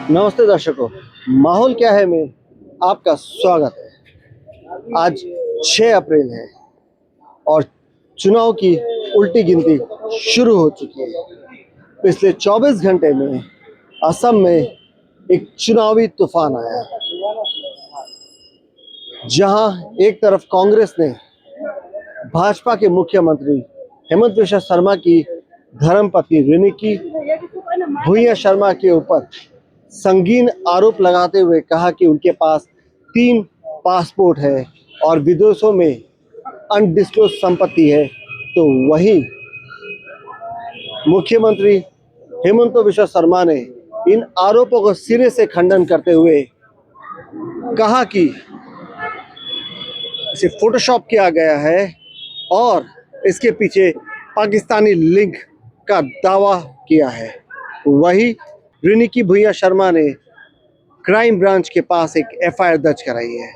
नमस्ते दर्शकों, माहौल क्या है में आपका स्वागत है। आज 6 अप्रैल है और चुनाव की उल्टी गिनती शुरू हो चुकी है। पिछले 24 घंटे में असम में एक चुनावी तूफान आया, जहां एक तरफ कांग्रेस ने भाजपा के मुख्यमंत्री हेमंत विश्व शर्मा की धर्मपत्नी रिनिकी भूया शर्मा के ऊपर संगीन आरोप लगाते हुए कहा कि उनके पास 3 पासपोर्ट है और विदेशों में अनडिस्क्लोज संपत्ति है। तो वहीं मुख्यमंत्री हेमंत विश्व शर्मा ने इन आरोपों को सिरे से खंडन करते हुए कहा कि इसे फोटोशॉप किया गया है और इसके पीछे पाकिस्तानी लिंक का दावा किया है। वही रिनिकी भूया शर्मा ने क्राइम ब्रांच के पास एक एफआईआर दर्ज कराई है।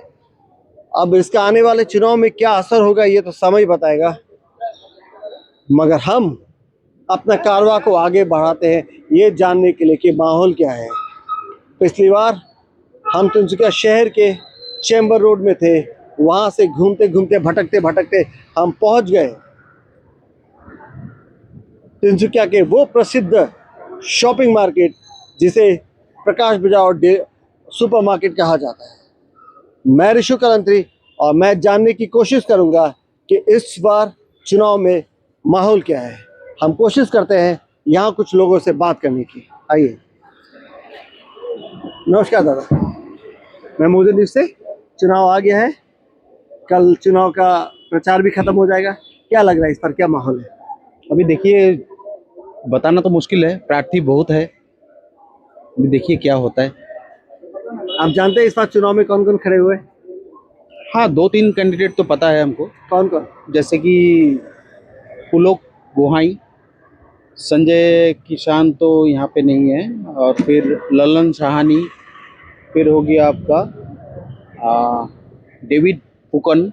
अब इसका आने वाले चुनाव में क्या असर होगा ये तो समय बताएगा, मगर हम अपना कारवां को आगे बढ़ाते हैं ये जानने के लिए कि माहौल क्या है। पिछली बार हम तिनसुकिया शहर के चैम्बर रोड में थे, वहां से घूमते घूमते भटकते भटकते हम पहुंच गए तिनसुकिया के वो प्रसिद्ध शॉपिंग मार्केट जिसे प्रकाश बाजार और सुपरमार्केट कहा जाता है। मैं ऋषु कलंत्री और मैं जानने की कोशिश करूंगा कि इस बार चुनाव में माहौल क्या है। हम कोशिश करते हैं यहाँ कुछ लोगों से बात करने की। आइए। नमस्कार दादा, मैं मोदी न्यूज़ से। चुनाव आ गया है, कल चुनाव का प्रचार भी खत्म हो जाएगा। क्या लग रहा है इस पर, क्या माहौल है? अभी देखिए, बताना तो मुश्किल है, प्रार्थी बहुत है। अभी देखिए क्या होता है। आप जानते हैं इस बार चुनाव में कौन कौन खड़े हुए? हाँ, 2-3 कैंडिडेट तो पता है हमको। कौन कौन? जैसे कि पुलोक गोहाई, संजय किसान तो यहाँ पे नहीं है, और फिर ललन साहनी, फिर हो गया आपका डेविड फुकन।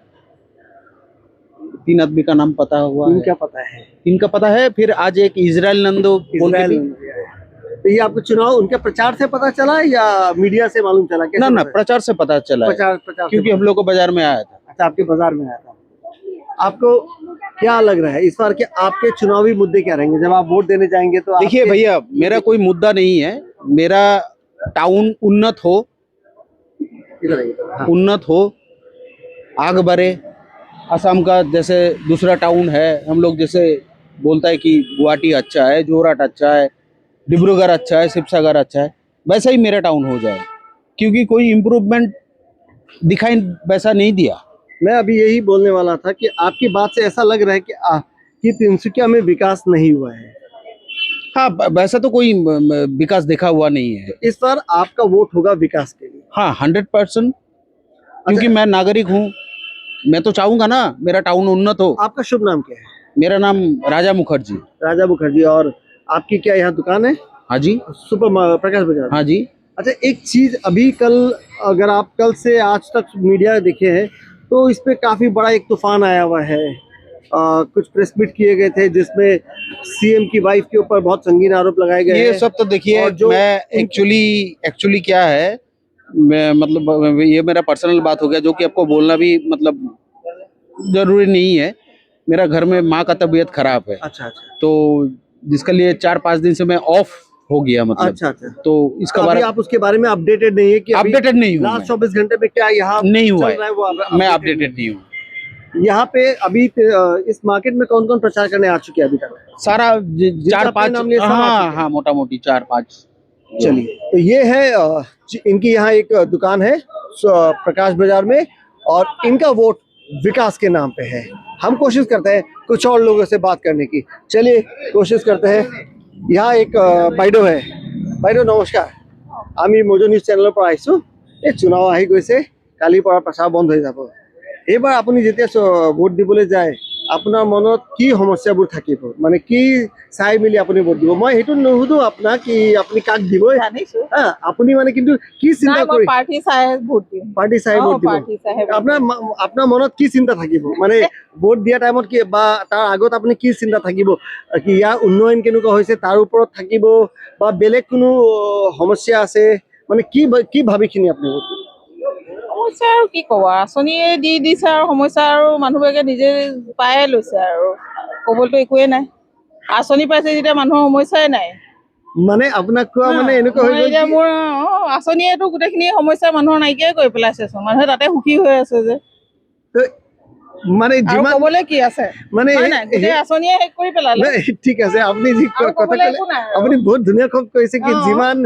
3 आदमी का नाम पता हुआ है। क्या पता है? इनका पता है। फिर आज एक इजराइल नंदो बोल के भी। तो ये आपको चुनाव उनके प्रचार से पता चला या मीडिया से मालूम चला? ना ना, प्रचार से पता चला है। प्रचार क्योंकि हम लोग को बाजार में आया था। अच्छा, आपके बाजार में आया था। आपको क्या लग रहा है इस बार के आपके चुनावी मुद्दे क्या रहेंगे जब आप वोट देने जाएंगे? तो देखिए भैया, मेरा कोई मुद्दा नहीं है। मेरा टाउन उन्नत हो, आग बढ़े। असम का जैसे दूसरा टाउन है, हम लोग जैसे बोलता है कि गुवाहाटी अच्छा है, जोरहाट अच्छा है, डिब्रूगढ़ अच्छा है, शिवसागर अच्छा है, वैसा ही मेरा टाउन हो जाए। क्योंकि कोई इम्प्रूवमेंट दिखाई वैसा नहीं दिया। मैं अभी यही बोलने वाला था कि आपकी बात से ऐसा लग रहा है कि तिनसुकिया में विकास नहीं हुआ है। हाँ, वैसा तो कोई विकास देखा हुआ नहीं है। इस बार आपका वोट होगा विकास के लिए? हाँ, 100%। क्योंकि मैं नागरिक हूँ, मैं तो चाहूंगा ना मेरा टाउन उन्नत हो। आपका शुभ नाम क्या है? मेरा नाम राजा मुखर्जी। राजा मुखर्जी। और आपकी क्या यहाँ दुकान है? हाँ जी। प्रकाश बाजार? हाँ जी। अच्छा, एक चीज अभी कल, अगर आप कल से आज तक मीडिया देखे हैं तो इस पे काफी बड़ा एक तूफान आया हुआ है। कुछ प्रेस मीट किए गए थे जिसमें सीएम की वाइफ के ऊपर बहुत संगीन आरोप लगाए गए। ये सब तो देखिए, मैं एक्चुअली क्या है, मैं मतलब ये मेरा पर्सनल बात हो गया, जो कि आपको बोलना भी मतलब जरूरी नहीं है। मेरा घर में माँ का तबीयत खराब है। अच्छा अच्छा। तो जिसके लिए 4-5 दिन से मैं ऑफ हो गया मतलब। अच्छा अच्छा। तो इसका बारे आप उसके बारे में अपडेटेड नहीं है कि अपडेटेड नहीं हूँ। लास्ट 24 घंटे में क्या यहाँ नहीं हुआ चल रहा है वो मैं अपडेटेड नहीं हूँ। यहाँ पे अभी इस मार्केट में कौन कौन प्रचार करने आ चुके हैं अभी तक? सारा 4-5। हाँ, मोटा मोटी 4-5। चलिए, तो ये है इनकी यहाँ एक दुकान है प्रकाश बाजार में, और इनका वोट विकास के नाम पे है। हम कोशिश करते हैं कुछ और लोगों से बात करने की। चलिए कोशिश करते हैं। यहाँ एक বাইদেউ है। বাইদেউ নমস্কাৰ, আমি মোজো নিউজ চেনেলৰ পৰা আহিছোঁ। এই চুনাव আহি গৈছে, কালিৰ পৰা প্ৰচাৰ বন্ধ হৈ যাব। এইবাৰ আপুনি যেতিয়া ভোট দিবলৈ যায় আপোনাৰ মনত কি সমস্যাবোৰ থাকিব মানে কি চাই মেলি আপুনি ভোট দিব মই সেইটো নুসুধো আপোনাক কি আপুনি কাক দিব জানিছো আপুনি মানে কিন্তু কি চিন্তা নাই মই কৰি পাৰ্টি চাই ভোট দিম পাৰ্টি চাই ভোট দিব পাৰ্টি চাই ভোট আপোনাৰ দিম। আপোনাৰ মনত কি চিন্তা থাকিব মানে ভোট দিয়া টাইমত কি বা তাৰ আগত আপুনি কি চিন্তা থাকিব কি ইয়াৰ উন্নয়ন কেনেকুৱা হৈছে তাৰ ওপৰত থাকিব বা বেলেগ কোনো সমস্যা আছে মানে কি ভাবিখিনি আপুনি ভোট দিব? সমস্যা আৰু কি ক'ব আঁচনিয়ে দি দিছে আৰু সমস্যা আৰু মানুহবিলাকে নিজে পায়ে লৈছে আৰু ক'বলৈতো একোৱে নাই আঁচনি পাইছে যেতিয়া মানুহৰ সমস্যাই নাই মানে আপোনাক কোৱা মানে এনেকুৱা হৈ মই গ'ল এতিয়া কি মোৰ আঁচনিয়েতো গোটেইখিনি সমস্যা মানুহৰ নাইকিয়াই কৰি পেলাইছেচোন মানুহে তাতে সুখী হৈ আছে যে মানে আৰু যিমান ক'বলৈ কি আছে মানে হয় নাই গোটেই আঁচনিয়ে শেষ কৰি পেলালে নাই, ঠিক আছে আপুনি যি আৰু কথা ক'বলৈ ক'লে একো নাই আৰু। আপুনি বহুত ধুনীয়াকৈ কৈছে কি যিমান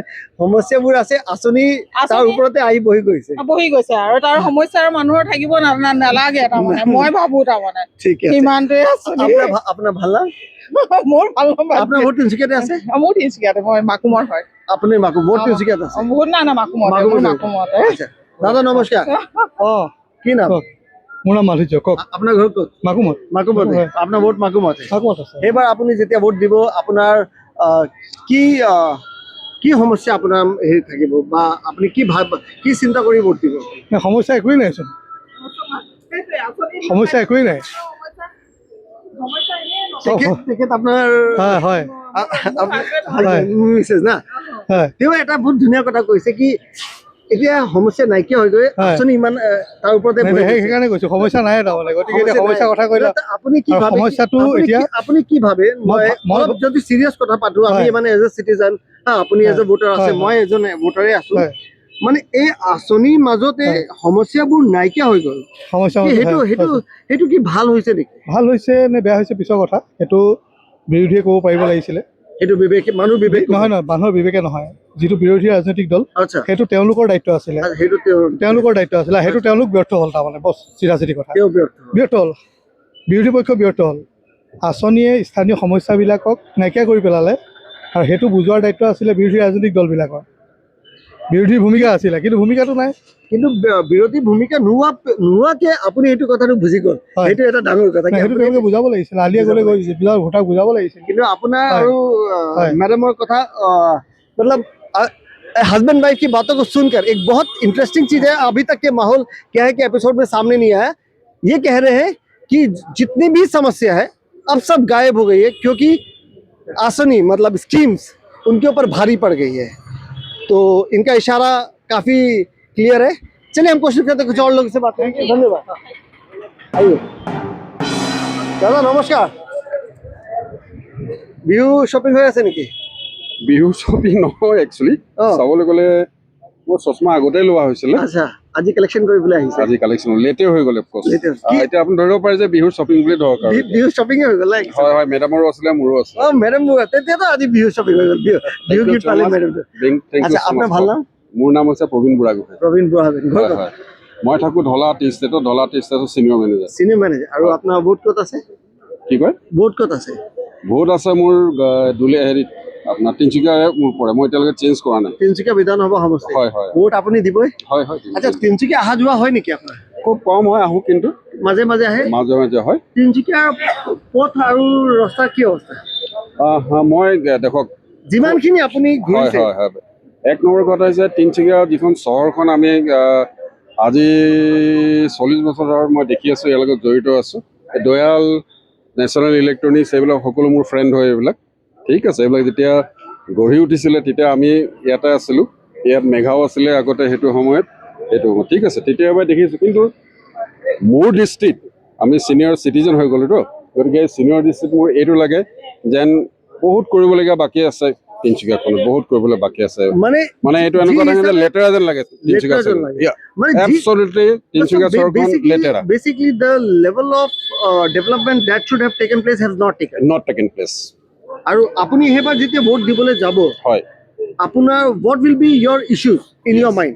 সমস্যাবোৰ আছে আঁচনি তাৰ আঁচনি- ওপৰতে আহি বহি গৈছে বহি গৈছে আৰু তাৰ সমস্যা আৰু মানুহৰ থাকিব নালাগে তাৰমানে মই ভাবো তাৰমানে ঠিক আছে সিমানটোৱে আঁচনি আপোনাৰ ভাল না মোৰ ভাল নাপায় আপোনাৰ ভোট তিনিচুকীয়াতে আছে মোৰ তিনিচুকীয়াতে মই মাকুমৰ হয় আপুনি ভোট তিনিচুকীয়াত আছে বহুত নাই মাকুমতে মোৰ মাকুমতে আচ্ছা দাদা নমস্কাৰ কি নাম মোৰ নাম মাধুৰ্য কওক আপোনাৰ ঘৰ ক'ত মাকুমত মাকুমতে আপোনাৰ ভোট মাকুমতে মাকুমত আছে এইবাৰ আপুনি যেতিয়া ভোট দিব আপোনাৰ কি কি সমস্যা আপোনাৰ হেৰি থাকিব বা আপুনি কি চিন্তা কৰি ভোট দিব সমস্যা একোৱেই নাইচোন সমস্যা একোৱেই নাই তেখেত আপোনাৰ হয় মিছেছ না হয় তেওঁ এটা বহুত ধুনীয়া কথা কৈছে কি এতিয়া সমস্যা নাইকিয়া হৈ গৈ আঁচনি ইমান তাৰ ওপৰতে বহি গৈছে। সেইকাৰণে কৈছো সমস্যা নাই তাৰমানে গতিকে এতিয়া সমস্যা সমস্যাৰ কথা কৈলা আপুনি কি আৰু ভাবে সমস্যাটো এতিয়া আপুনি কি ভাবে মই মই- অলপ যদি চিৰিয়াছ কথা পাতো আমি হয়। মানে এজ এ চিটিজেন আপুনি এজ এ ভোটাৰ আছে হয়, মই এজন ভোটাৰে আছো হয়। মানে এই আঁচনিৰ মাজতে সমস্যাবোৰ নাইকিয়া হৈ গ'ল সমস্যা কি সেইটো কি ভাল হৈছে নেকি ভাল হৈছে নে বেয়া হৈছে পিছৰ কথা সেইটো বিৰোধীয়ে ক'ব পাৰিব লাগিছিলে সেইটো মানুহ বিবেক নহয় মানুহৰ বিবেকে নহয় যিটো বিৰোধী ৰাজনৈতিক দল আচ্ছা সেইটো তেওঁলোকৰ দায়িত্ব আছিলে সেইটো তেওঁলোকৰ দায়িত্ব আছিলে সেইটো তেওঁলোক ব্যৰ্থ হ'ল তাৰমানে বছ চিধা কথা তেওঁ ব্যৰ্থ ব্যৰ্থ হ'ল বিৰোধী পক্ষ ব্যৰ্থ হ'ল আঁচনিয়ে স্থানীয় সমস্যাবিলাকক নাইকিয়া কৰি পেলালে আৰু সেইটো বুজোৱাৰ দায়িত্ব আছিলে বিৰোধী ৰাজনৈতিক দলবিলাকৰ বিৰোধীৰ ভূমিকা আছিলে কিন্তু ভূমিকাটো নাই কিন্তু বিৰোধী ভূমিকা নোহোৱাকে আপুনি এইটো কথাটো বুজি গ'ল হয়। সেইটো এটা ডাঙৰ কথা সেইটো তেওঁলোকে বুজাব লাগিছিলে আলিয়ে গ'লে গৈ ভোটাৰক বুজাব লাগিছিল কিন্তু আপোনাৰ হয়। আৰু হয়। मैडमों কথা मतलब हस्बैंड वाइफ की बातों को सुनकर एक बहुत इंटरेस्टिंग चीज है अभी तक के माहौल क्या है कि एपिसोड में सामने नहीं आया ये कह रहे हैं कि जितनी भी समस्या है अब सब गायब हो गई है क्योंकि आसनी मतलब स्कीम्स उनके ऊपर भारी पड़ गई है तो इनका इशारा काफी क्लियर है चलिए हम कोशिश करते हैं कुछ और लोगों से बात करेंगे धन्यवाद आइए दादा नमस्कार বিহু শ্বপিং হৈ আছে নেকি বিহু শ্বপিং নহয় একচুৱেলি চাবলৈ গ'লে মোৰ চশমা আগতে লোৱা হৈছিলে আচ্ছা আজি কালেকশ্যন কৰিবলৈ আহিছে আজি কালেকশ্যন লেটে হৈ গ'ল অফক'ৰ্ছ Late কি? এতিয়া আপুনি ধৰিব পাৰে যে বিহুৰ শ্বপিং বুলি ধৰক আৰু বিহু শ্বপিং হৈ গ'ল না? হয় হয় মেডামৰো আছিলে মোৰো আছে অ মেডাম তেতিয়াতো আজি বিহু শ্বপিং হৈ গ'ল বিহু গীত পালে মেডাম আচ্ছা আপোনাৰ ভাল নাম মোৰ নাম হৈছে প্ৰবীণ বুঢ়াগোহাঁই প্ৰবীণ বুঢ়াগোহাঁই হয় হয় মই থাকোঁ ঢলা টি ষ্টেটৰ ছিনিয়ৰ মেনেজাৰ চিনিয়ৰ মেনেজাৰ আৰু আপোনাৰ ভোট ক'ত আছে কি কয় ভোট ক'ত আছে ভোট আছে মোৰ হেৰিত আপোনাৰ তিনিচুকীয়াৰে মোৰ পৰে মই এতিয়ালৈকে চেঞ্জ কৰা নাই তিনিচুকীয়া বিধানসভা সমষ্টি হয় হয় ভোট আপুনি দিবই হয় হয় আচ্ছা তিনিচুকীয়া অহা যোৱা হয় নেকি আপোনাৰ খুব কম হয় আহোঁ কিন্তু মাজে মাজে আহে মাজে মাজে হয় তিনিচুকীয়া পথ আৰু ৰাস্তাৰ কি অৱস্থা মই দেখক যিমানখিনি আপুনি হয় ঘূৰিছে হয় হয় এক নম্বৰ কথা হৈছে তিনিচুকীয়া যিখন চহৰখন আমি আজি 40 বছৰৰ মই দেখি আছোঁ ইয়াৰ লগত জড়িত আছোঁ দয়াল নেশ্যনেল ইলেক্ট্ৰনিক্স এইবিলাক সকলো মোৰ ফ্ৰেণ্ড হয় এইবিলাক ঠিক আছে এইবিলাক যেতিয়া গঢ়ি উঠিছিলে তেতিয়া আমি ইয়াতে আছিলোঁ ইয়াত মেঘাও আছিলে আগতে সেইটো সময়ত ঠিক আছে তেতিয়াৰ পৰাই দেখিছোঁ কিন্তু মোৰ দৃষ্টিত আমি ছিনিয়ৰ চিটিজেন হৈ গ'লোতো গতিকে ছিনিয়ৰ দৃষ্টিত মোৰ এইটো লাগে যেন বহুত কৰিবলগীয়া বাকী আছে তিনিচুকীয়াখনত বহুত কৰিবলৈ বাকী আছে মানে এইটো এনেকুৱা লাগে যে লেতেৰা যেন লাগে তিনিচুকীয়া এবছলিউটলি তিনিচুকীয়া চহৰখন লেতেৰা basically the level of development that should have taken place has not taken not taken place আৰু আপুনি হেবাৰ যেতিয়া ভোট দিবলৈ যাব হয় আপোনাৰ what will be your issues in your mind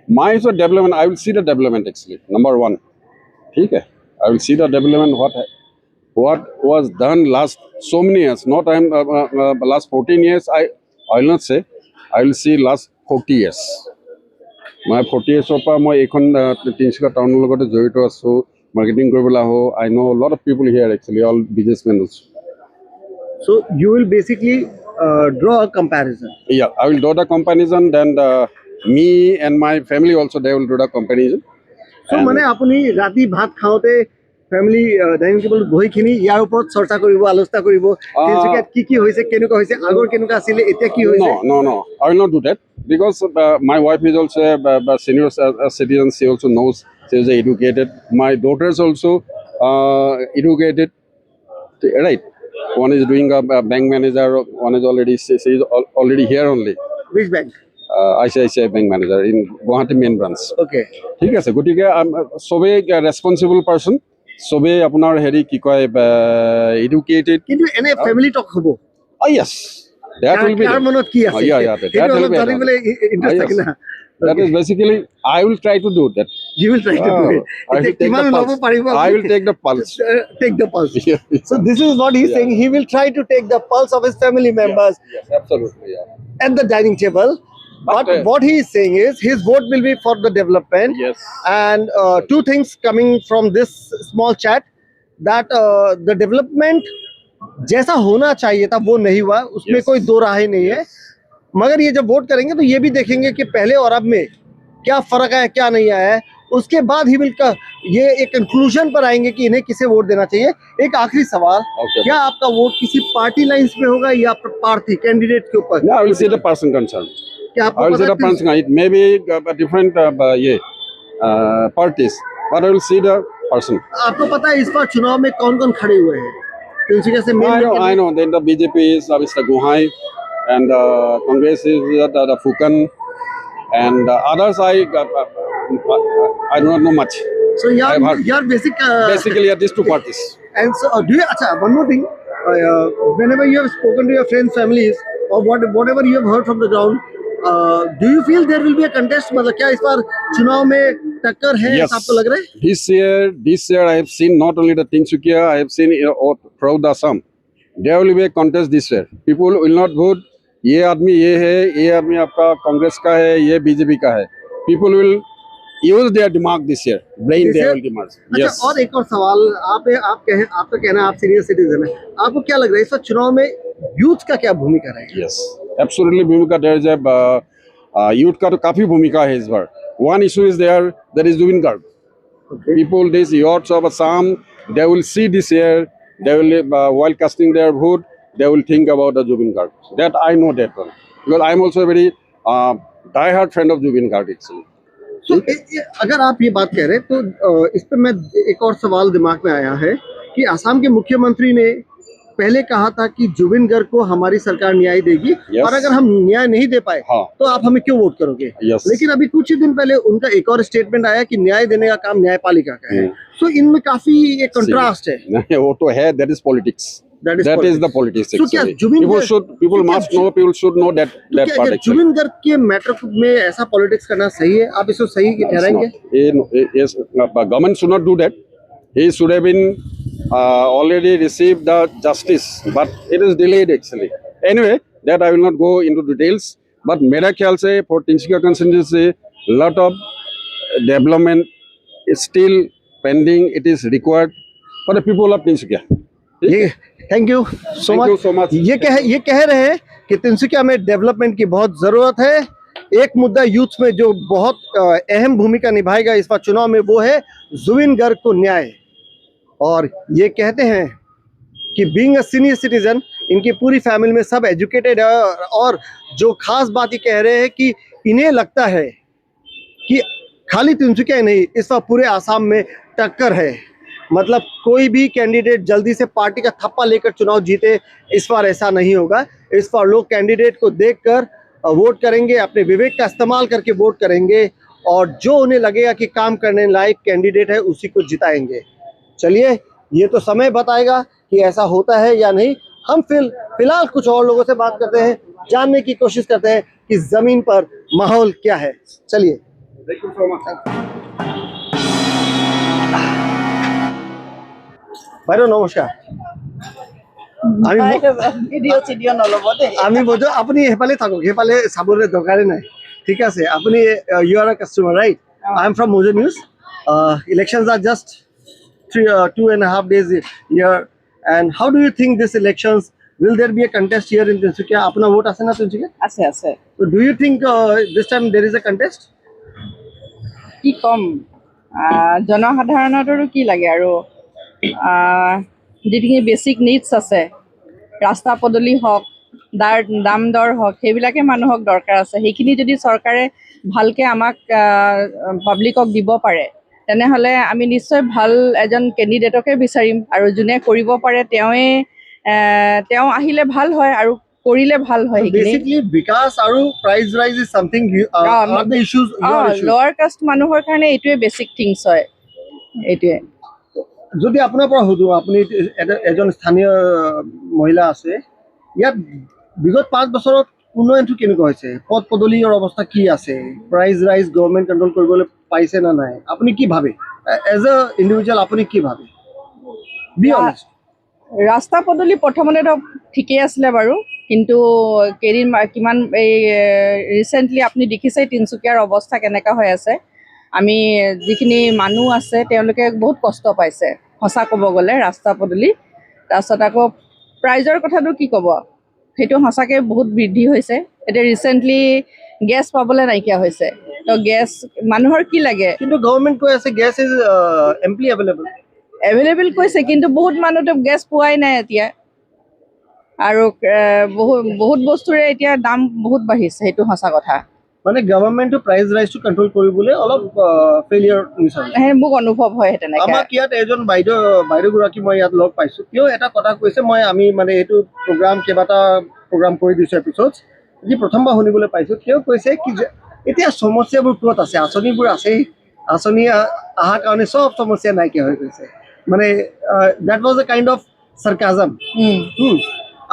my is a development I will see the development actually number 1 ठीक है I will see the development what was done last so many years not I'm last 14 years I will not say I will see last 40 years মই 40 years পৰা মই এইখন তিনিচুকীয়া টাউনৰ লগতে জড়িত আছোঁ marketing কৰিবলৈ আহোঁ. I know a lot of people here actually, all businessmen also. So you will basically draw a comparison. Yeah, I will do the comparison. Then me and my family also they will do the comparison. So মানে আপুনি ৰাতি ভাত খাওঁতে family dining টেবুলত বহিখিনি ইয়াৰ ওপৰত চৰ্চা কৰিব, আলোচনা কৰিব, তিনিচুকীয়াত কি হৈছে, কেনেকুৱা হৈছে, আগৰ কেনেকুৱা আছিলে, এতিয়া কি হৈছে? No. I will not do that because my wife is also a senior citizen. She also knows. She is educated. My daughters also educated. Right. One is doing a bank manager. One is already she is already here only. Which bank? ICICI bank manager in Guwahati main branch. Okay. ঠিক আছে, গতিকে চবেই responsible person, চবেই আপোনাৰ হেৰি কি কয় educated. কিন্তু এনে ফেমিলি টক হ'ব? Yes, that will be car there. মনত কি আছে? Yeah, সেইটো that will অলপ be there. জানিবলৈ ইন্টাৰেষ্ট থাকে না? That is basically, I will try to do that. You will try to do it. I will take কিমান the ল'ব pulse. পাৰিব? I will take the pulse. Take the pulse. Yeah. So this is what he's saying. He will try to take the pulse of his family members Yes, absolutely. Yeah. at the dining table. But But, what he is saying is his vote will be for the development. Yes. And two things coming from this small chat, that the development जैसा होना चाहिए था वो नहीं हुआ, उसमें Yes. कोई दो राहें नहीं है. मगर ये जब वोट करेंगे तो ये भी देखेंगे कि पहले और अब में क्या फर्क है, क्या नहीं आया है. उसके बाद ही मिलकर ये एक कंक्लूजन पर आएंगे कि इन्हें किसे वोट देना चाहिए. एक आखिरी सवाल, Okay. क्या आपका वोट किसी पार्टी लाइंस पे होगा या प्रार्थी कैंडिडेट के ऊपर? Yeah, I will see the person concerned. क्या I आपको will see पता the person. It may be different parties, but I will see the person. आपको पता है इस बार चुनाव में कौन कौन खड़े हुए हैं? तिनसुकिया से I know. Then the BJP is Mr. Gohai, and Congress is the Fukan, and others I do not know much. So I've heard. your basic Basically, these two parties. and so do you? Acha, one more thing. Whenever you have spoken to your friends, families, or whatever you have heard from the ground, do you feel there will be a contest? मतलब क्या इस बार चुनाव में टक्कर है? Yes. ऐसा आपको लग रहा है? This year I have seen not only the Tinsukia, I have seen throughout the Assam. There will be a contest this year. People will not vote. ये आदमी ये है, ये आदमी आपका कांग्रेस का है, ये बीजेपी का है. People will use their दिमाग this year, brain This their year? दिमाग. अच्छा, Yes. और एक और सवाल, आपका कहना, आप सीनियर सिटीजन है, आपको क्या लग रहा है इस बार चुनाव में यूथ का क्या भूमिका रहेगी? Yes, absolutely भूमिका there is a youth का तो काफी भूमिका है इस बार. One issue is there, that is Zubin Garg. Okay. People, these youths of Assam, they will see this year, they will while casting their vote, they will think about the Zubin Garg. That I know that one because I am also a very die-hard friend of Zubin Garg actually. तो अगर आप ये बात कह रहे हैं तो इस पे मैं एक और सवाल दिमाग में आया है कि असम के मुख्यमंत्री ने पहले कहा था कि जुबिन गर्ग को हमारी सरकार न्याय देगी. Yes. और अगर हम न्याय नहीं दे पाए हाँ. तो आप हमें क्यों वोट करोगे? Yes. लेकिन अभी कुछ ही दिन पहले उनका एक और स्टेटमेंट आया कि न्याय देने का काम न्यायपालिका का है. तो इनमें काफी एक कंट्रास्ट है. वो तो है, that is politics. That is That is politics. the politics So क्या actually. Zubin People Garg- people so क्या must know, people should know that तो that क्या part क्या actually. जुबिन गर्ग के मैटर में ऐसा पॉलिटिक्स करना सही है? आप इसको सही It's ठहराएंगे? not. Yes, government should not do that. He should have been already received the justice, but it is delayed actually. Anyway, that I will not go into details. But मेरा ख्याल से for Tinsukia constituency, lot of development is still pending. It is required for the people of Tinsukia. ये thank you so Thank you so much. ये कह रहे हैं कि तिनसुकिया में डेवलपमेंट की बहुत जरूरत है. एक मुद्दा यूथ में जो बहुत अहम भूमिका निभाएगा इस बार चुनाव में वो है जुबिन गर्ग को न्याय. और ये कहते हैं कि बीइंग अ सीनियर सिटीजन इनकी पूरी फैमिली में सब एजुकेटेड है. और जो खास बात ये कह रहे हैं कि इन्हें लगता है कि खाली तिनसुकिया ही नहीं, इस बार पूरे आसाम में टक्कर है. मतलब कोई भी कैंडिडेट जल्दी से पार्टी का थप्पा लेकर चुनाव जीते, इस बार ऐसा नहीं होगा. इस बार लोग कैंडिडेट को देखकर वोट करेंगे, अपने विवेक का इस्तेमाल करके वोट करेंगे और जो उन्हें लगेगा कि काम करने लायक कैंडिडेट है उसी को जिताएंगे. चलिए, ये तो समय बताएगा कि ऐसा होता है या नहीं. हम फिलहाल कुछ और लोगों से बात करते हैं, जानने की कोशिश करते हैं कि जमीन पर माहौल क्या है. चलिए. Thank you so much. বাইদেউ নমস্কাৰ. আমি বোধ আপুনি সেইফালে থাকক, সেইফালে চাবলৈ দৰকাৰে নাই. ঠিক আছে, আপুনি you are a customer right? I am from Mojo News. Elections are just 2.5 days here. And how do you think this elections, will there be a contest here in Tinsukia? Apna vote ase na Tinsukia? আছে আছে So do you think this time there is a contest? কি ক'ম জনসাধাৰণৰো কি লাগে আৰু যিখিনি basic needs আছে ৰাস্তা পদূলি হওক দাম দৰ হওক সেইবিলাকে মানুহক দৰকাৰ আছে সেইখিনি যদি চৰকাৰে ভালকৈ আমাক পাব্লিকক দিব পাৰে তেনেহ'লে আমি নিশ্চয় ভাল এজন কেণ্ডিডেটকে বিচাৰিম আৰু যোনে কৰিব পাৰে তেওঁ আহিলে ভাল হয় আৰু কৰিলে ভাল হয় So সেইখিনি basically, Vikas Aru price rise is something are the issues. Your issues. লোৱাৰ কাষ্ট মানুহৰ কাৰণে এইটোৱে বেছিক থিংছ হয় এইটোৱে যদি আপোনাৰ পৰা সুধো আপুনি এজন স্থানীয় মহিলা আছে ইয়াত বিগত 5 বছৰত উন্নয়নটো কেনেকুৱা হৈছে পথ পদূলিৰ অৱস্থা কি আছে প্ৰাইস ৰাইজ গভৰ্ণমেণ্ট কণ্ট্ৰোল কৰিবলৈ পাইছে না নাই আপুনি কি ভাবে এজ আ ইন্ডিভিজুৱেল আপুনি কি ভাবে বি অনেষ্ট ৰাস্তা পদূলি প্ৰথমতেতো ঠিকেই আছিলে বাৰু কিন্তু কিমান এই ৰিচেণ্টলি আপুনি দেখিছে তিনিচুকীয়াৰ অৱস্থা কেনেকুৱা হৈ আছে আমি যিখিনি মানুহ আছে তেওঁলোকে বহুত কষ্ট পাইছে সঁচা ক'ব গ'লে ৰাস্তা পদূলি তাৰপিছত আকৌ প্ৰাইজৰ কথাটো কি ক'ব সেইটো সঁচাকৈ বহুত বৃদ্ধি হৈছে এতিয়া ৰিচেণ্টলি গেছ পাবলৈ নাইকিয়া হৈছে তো গেছ মানুহৰ কি লাগে কিন্তু গভৰ্ণমেণ্ট কৈ আছে গেছ ইজ এম্পলি এভেইলেবল কৈছে কিন্তু বহুত মানুহতো গেছ পোৱাই নাই এতিয়া আৰু বহুত বস্তুৰে এতিয়া দাম বহুত বাঢ়িছে সেইটো সঁচা কথা মানে গভৰ্ণমেণ্টটো প্ৰাইস ৰাইজটো কণ্ট্ৰোল কৰিবলৈ অলপ ফেইলিয়াৰ নিচিনা মোক অনুভৱ হয় তেনেকৈ আমাক ইয়াত এজন বাইদেউগৰাকী মই ইয়াত লগ পাইছোঁ তেওঁ এটা কথা কৈছে আমি মানে এইটো কেইবাটা প্ৰগ্ৰাম কৰি দিছোঁ এপিছ'ড যি প্ৰথমবাৰ শুনিবলৈ পাইছোঁ তেওঁ কৈছে কি যে এতিয়া সমস্যাবোৰ ক'ত আছে আঁচনিবোৰ আছেই আঁচনি অহাৰ কাৰণে চব সমস্যা নাইকিয়া হৈ গৈছে মানে that was a kind of sarcasm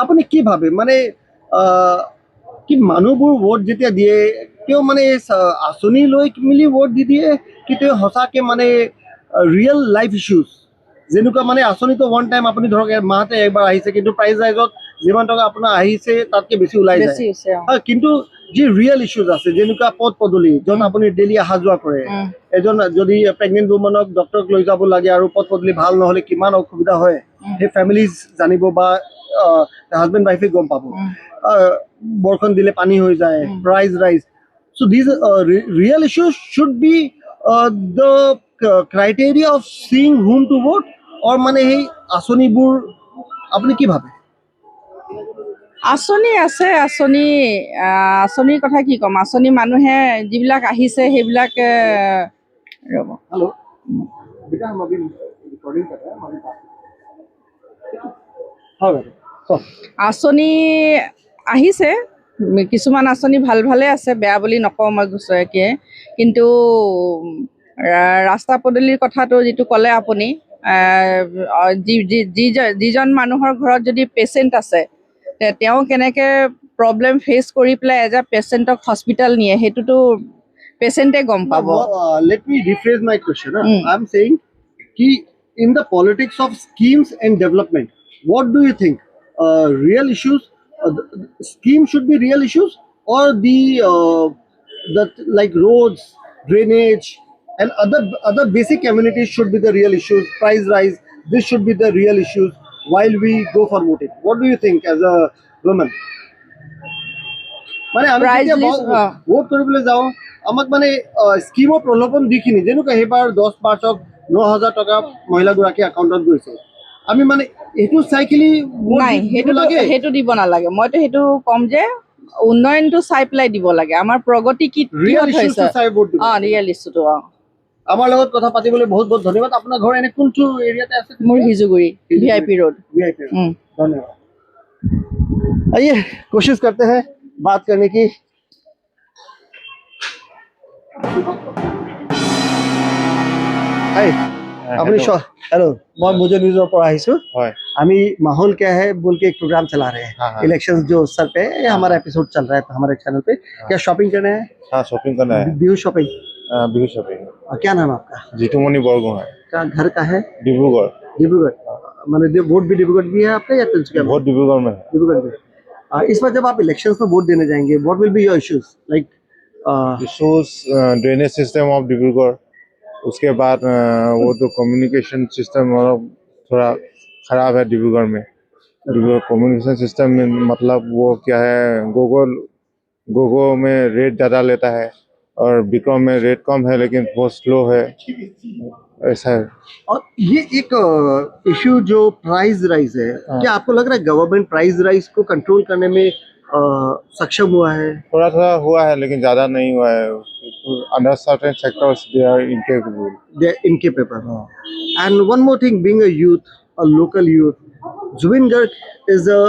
আপুনি কি ভাবে মানে কি মানুহবোৰ ভোট যেতিয়া দিয়ে তেওঁ মানে আঁচনি লৈ মিলি ভোট দি দিয়ে কি তেওঁ সঁচাকৈ মানে ৰিয়েল লাইফ ইছ্যুজ যেনেকুৱা মানে আঁচনিটো ওৱান টাইম আপুনি ধৰক মাহতে একবাৰ আহিছে কিন্তু প্ৰাইজ ৰাইজত যিমান টকা আপোনাৰ আহিছে তাতকৈ বেছি ওলাই যায় হয় কিন্তু যি ৰিয়েল ইছ্যুজ আছে যেনেকুৱা পথ পদূলি য'ত আপুনি ডেইলি অহা যোৱা কৰে এজন যদি প্ৰেগনেণ্ট ৱুমেনক ডক্টৰক লৈ যাব লাগে আৰু পথ পদূলি ভাল নহ'লে কিমান অসুবিধা হয় সেই ফেমিলিজ জানিব বা হাজবেণ্ড ৱাইফে গম পাব বৰষুণ দিলে পানী হৈ যায় price rise so' these real issues should be the criteria of seeing whom to vote or মানে সেই আঁচনিবোৰ আপুনি কি ভাবে আঁচনি আছে আঁচনিৰ কথা কি ক'ম আঁচনি মানুহে যিবিলাক আহিছে সেইবিলাক ৰ'ব हेलो बेटा हम अभी रिकॉर्डिंग कर रहे हैं हमारे पास हाँ बेटा আঁচনি আহিছে কিছুমান আঁচনি ভালে আছে বেয়া বুলি নকওঁ মই গুচৰাকীয়ে কিন্তু ৰাস্তা পদূলিৰ কথাটো যিটো ক'লে আপুনি যিজন মানুহৰ ঘৰত যদি পেচেণ্ট আছে তেওঁ কেনেকৈ প্ৰব্লেম ফেচ কৰি পেলাই এজ এ পেচেণ্টক হস্পিটেল নিয়ে সেইটোতো পেচেণ্টে গম পাব let me rephrase my question I'm saying ki in the politics of schemes and development what do you think real issues the scheme should be real issues or the like roads drainage and other basic amenities should be the real issues price rise this should be the real issues while we go for voting what do you think as a woman মানে আমি যেতিয়া vote কৰিবলৈ যাওঁ আমাক মানে স্কিমৰ প্ৰলোভন দিখিনি যেনেকুৱা সেইবাৰ 10 মাৰ্চক 9,000 টকা মহিলাগৰাকী একাউণ্টত গৈছে আমি মানে এইটো চাইকেলি নাই সেইটো দিব নালাগে মইতো সেইটো ক'ম যে উন্নয়নটো চাই পেলাই দিব লাগে আমাৰ প্ৰগতি কি ৰিয়েল ইছ্যুটো চাই ভোট দিব ৰিয়েল ইছ্যুটো আমাৰ লগত কথা পাতিবলৈ বহুত বহুত ধন্যবাদ আপোনাৰ ঘৰ এনে কোনটো এৰিয়াতে আছে মোৰ হিজুগুৰি VIP रोड धन्यवाद आइए कोशिश करते हैं बात करने की अपनी हेलो मैं मुझे न्यूज़ पर আহিছো আমি माहौल क्या है बोल के एक प्रोग्राम चला रहे हैं इलेक्शंस जो सर पे हमारा एपिसोड चल रहा है हमारे चैनल पे क्या शॉपिंग करना है हाँ शॉपिंग करना है बिहू शॉपिंग बिहू शॉपिंग क्या नाम है आपका जीतूमणि बरगोहाई क्या घर का है डिब्रूगढ़ मतलब वोट भी डिब्रूगढ़ भी है आपका या तिनसुकिया वोट डिब्रूगढ़ में है डिब्रूगढ़ में इस बार जब आप इलेक्शंस में वोट देने जाएंगे what will be your issues like issues drainage system of Dibrugarh उसके बाद वो तो कम्युनिकेशन सिस्टम थोड़ा खराब है डिब्रूगढ़ में। डिब्रूगढ़ कम्युनिकेशन सिस्टम में मतलब वो क्या है, गोगो में रेट ज़्यादा लेता है और बीकॉम में रेट कम है लेकिन बहुत स्लो है, ऐसा है। और ये एक इशू जो प्राइस राइज है, क्या आपको लग रहा है गवर्नमेंट प्राइस राइज को कंट्रोल करने में सक्षम हुआ है? थोड़ा थोड़ा हुआ है लेकिन ज़्यादा नहीं हुआ है। Under certain sectors they are incapable. They are incapable. And one more thing, being a youth, a local youth, Zubin Garg is a,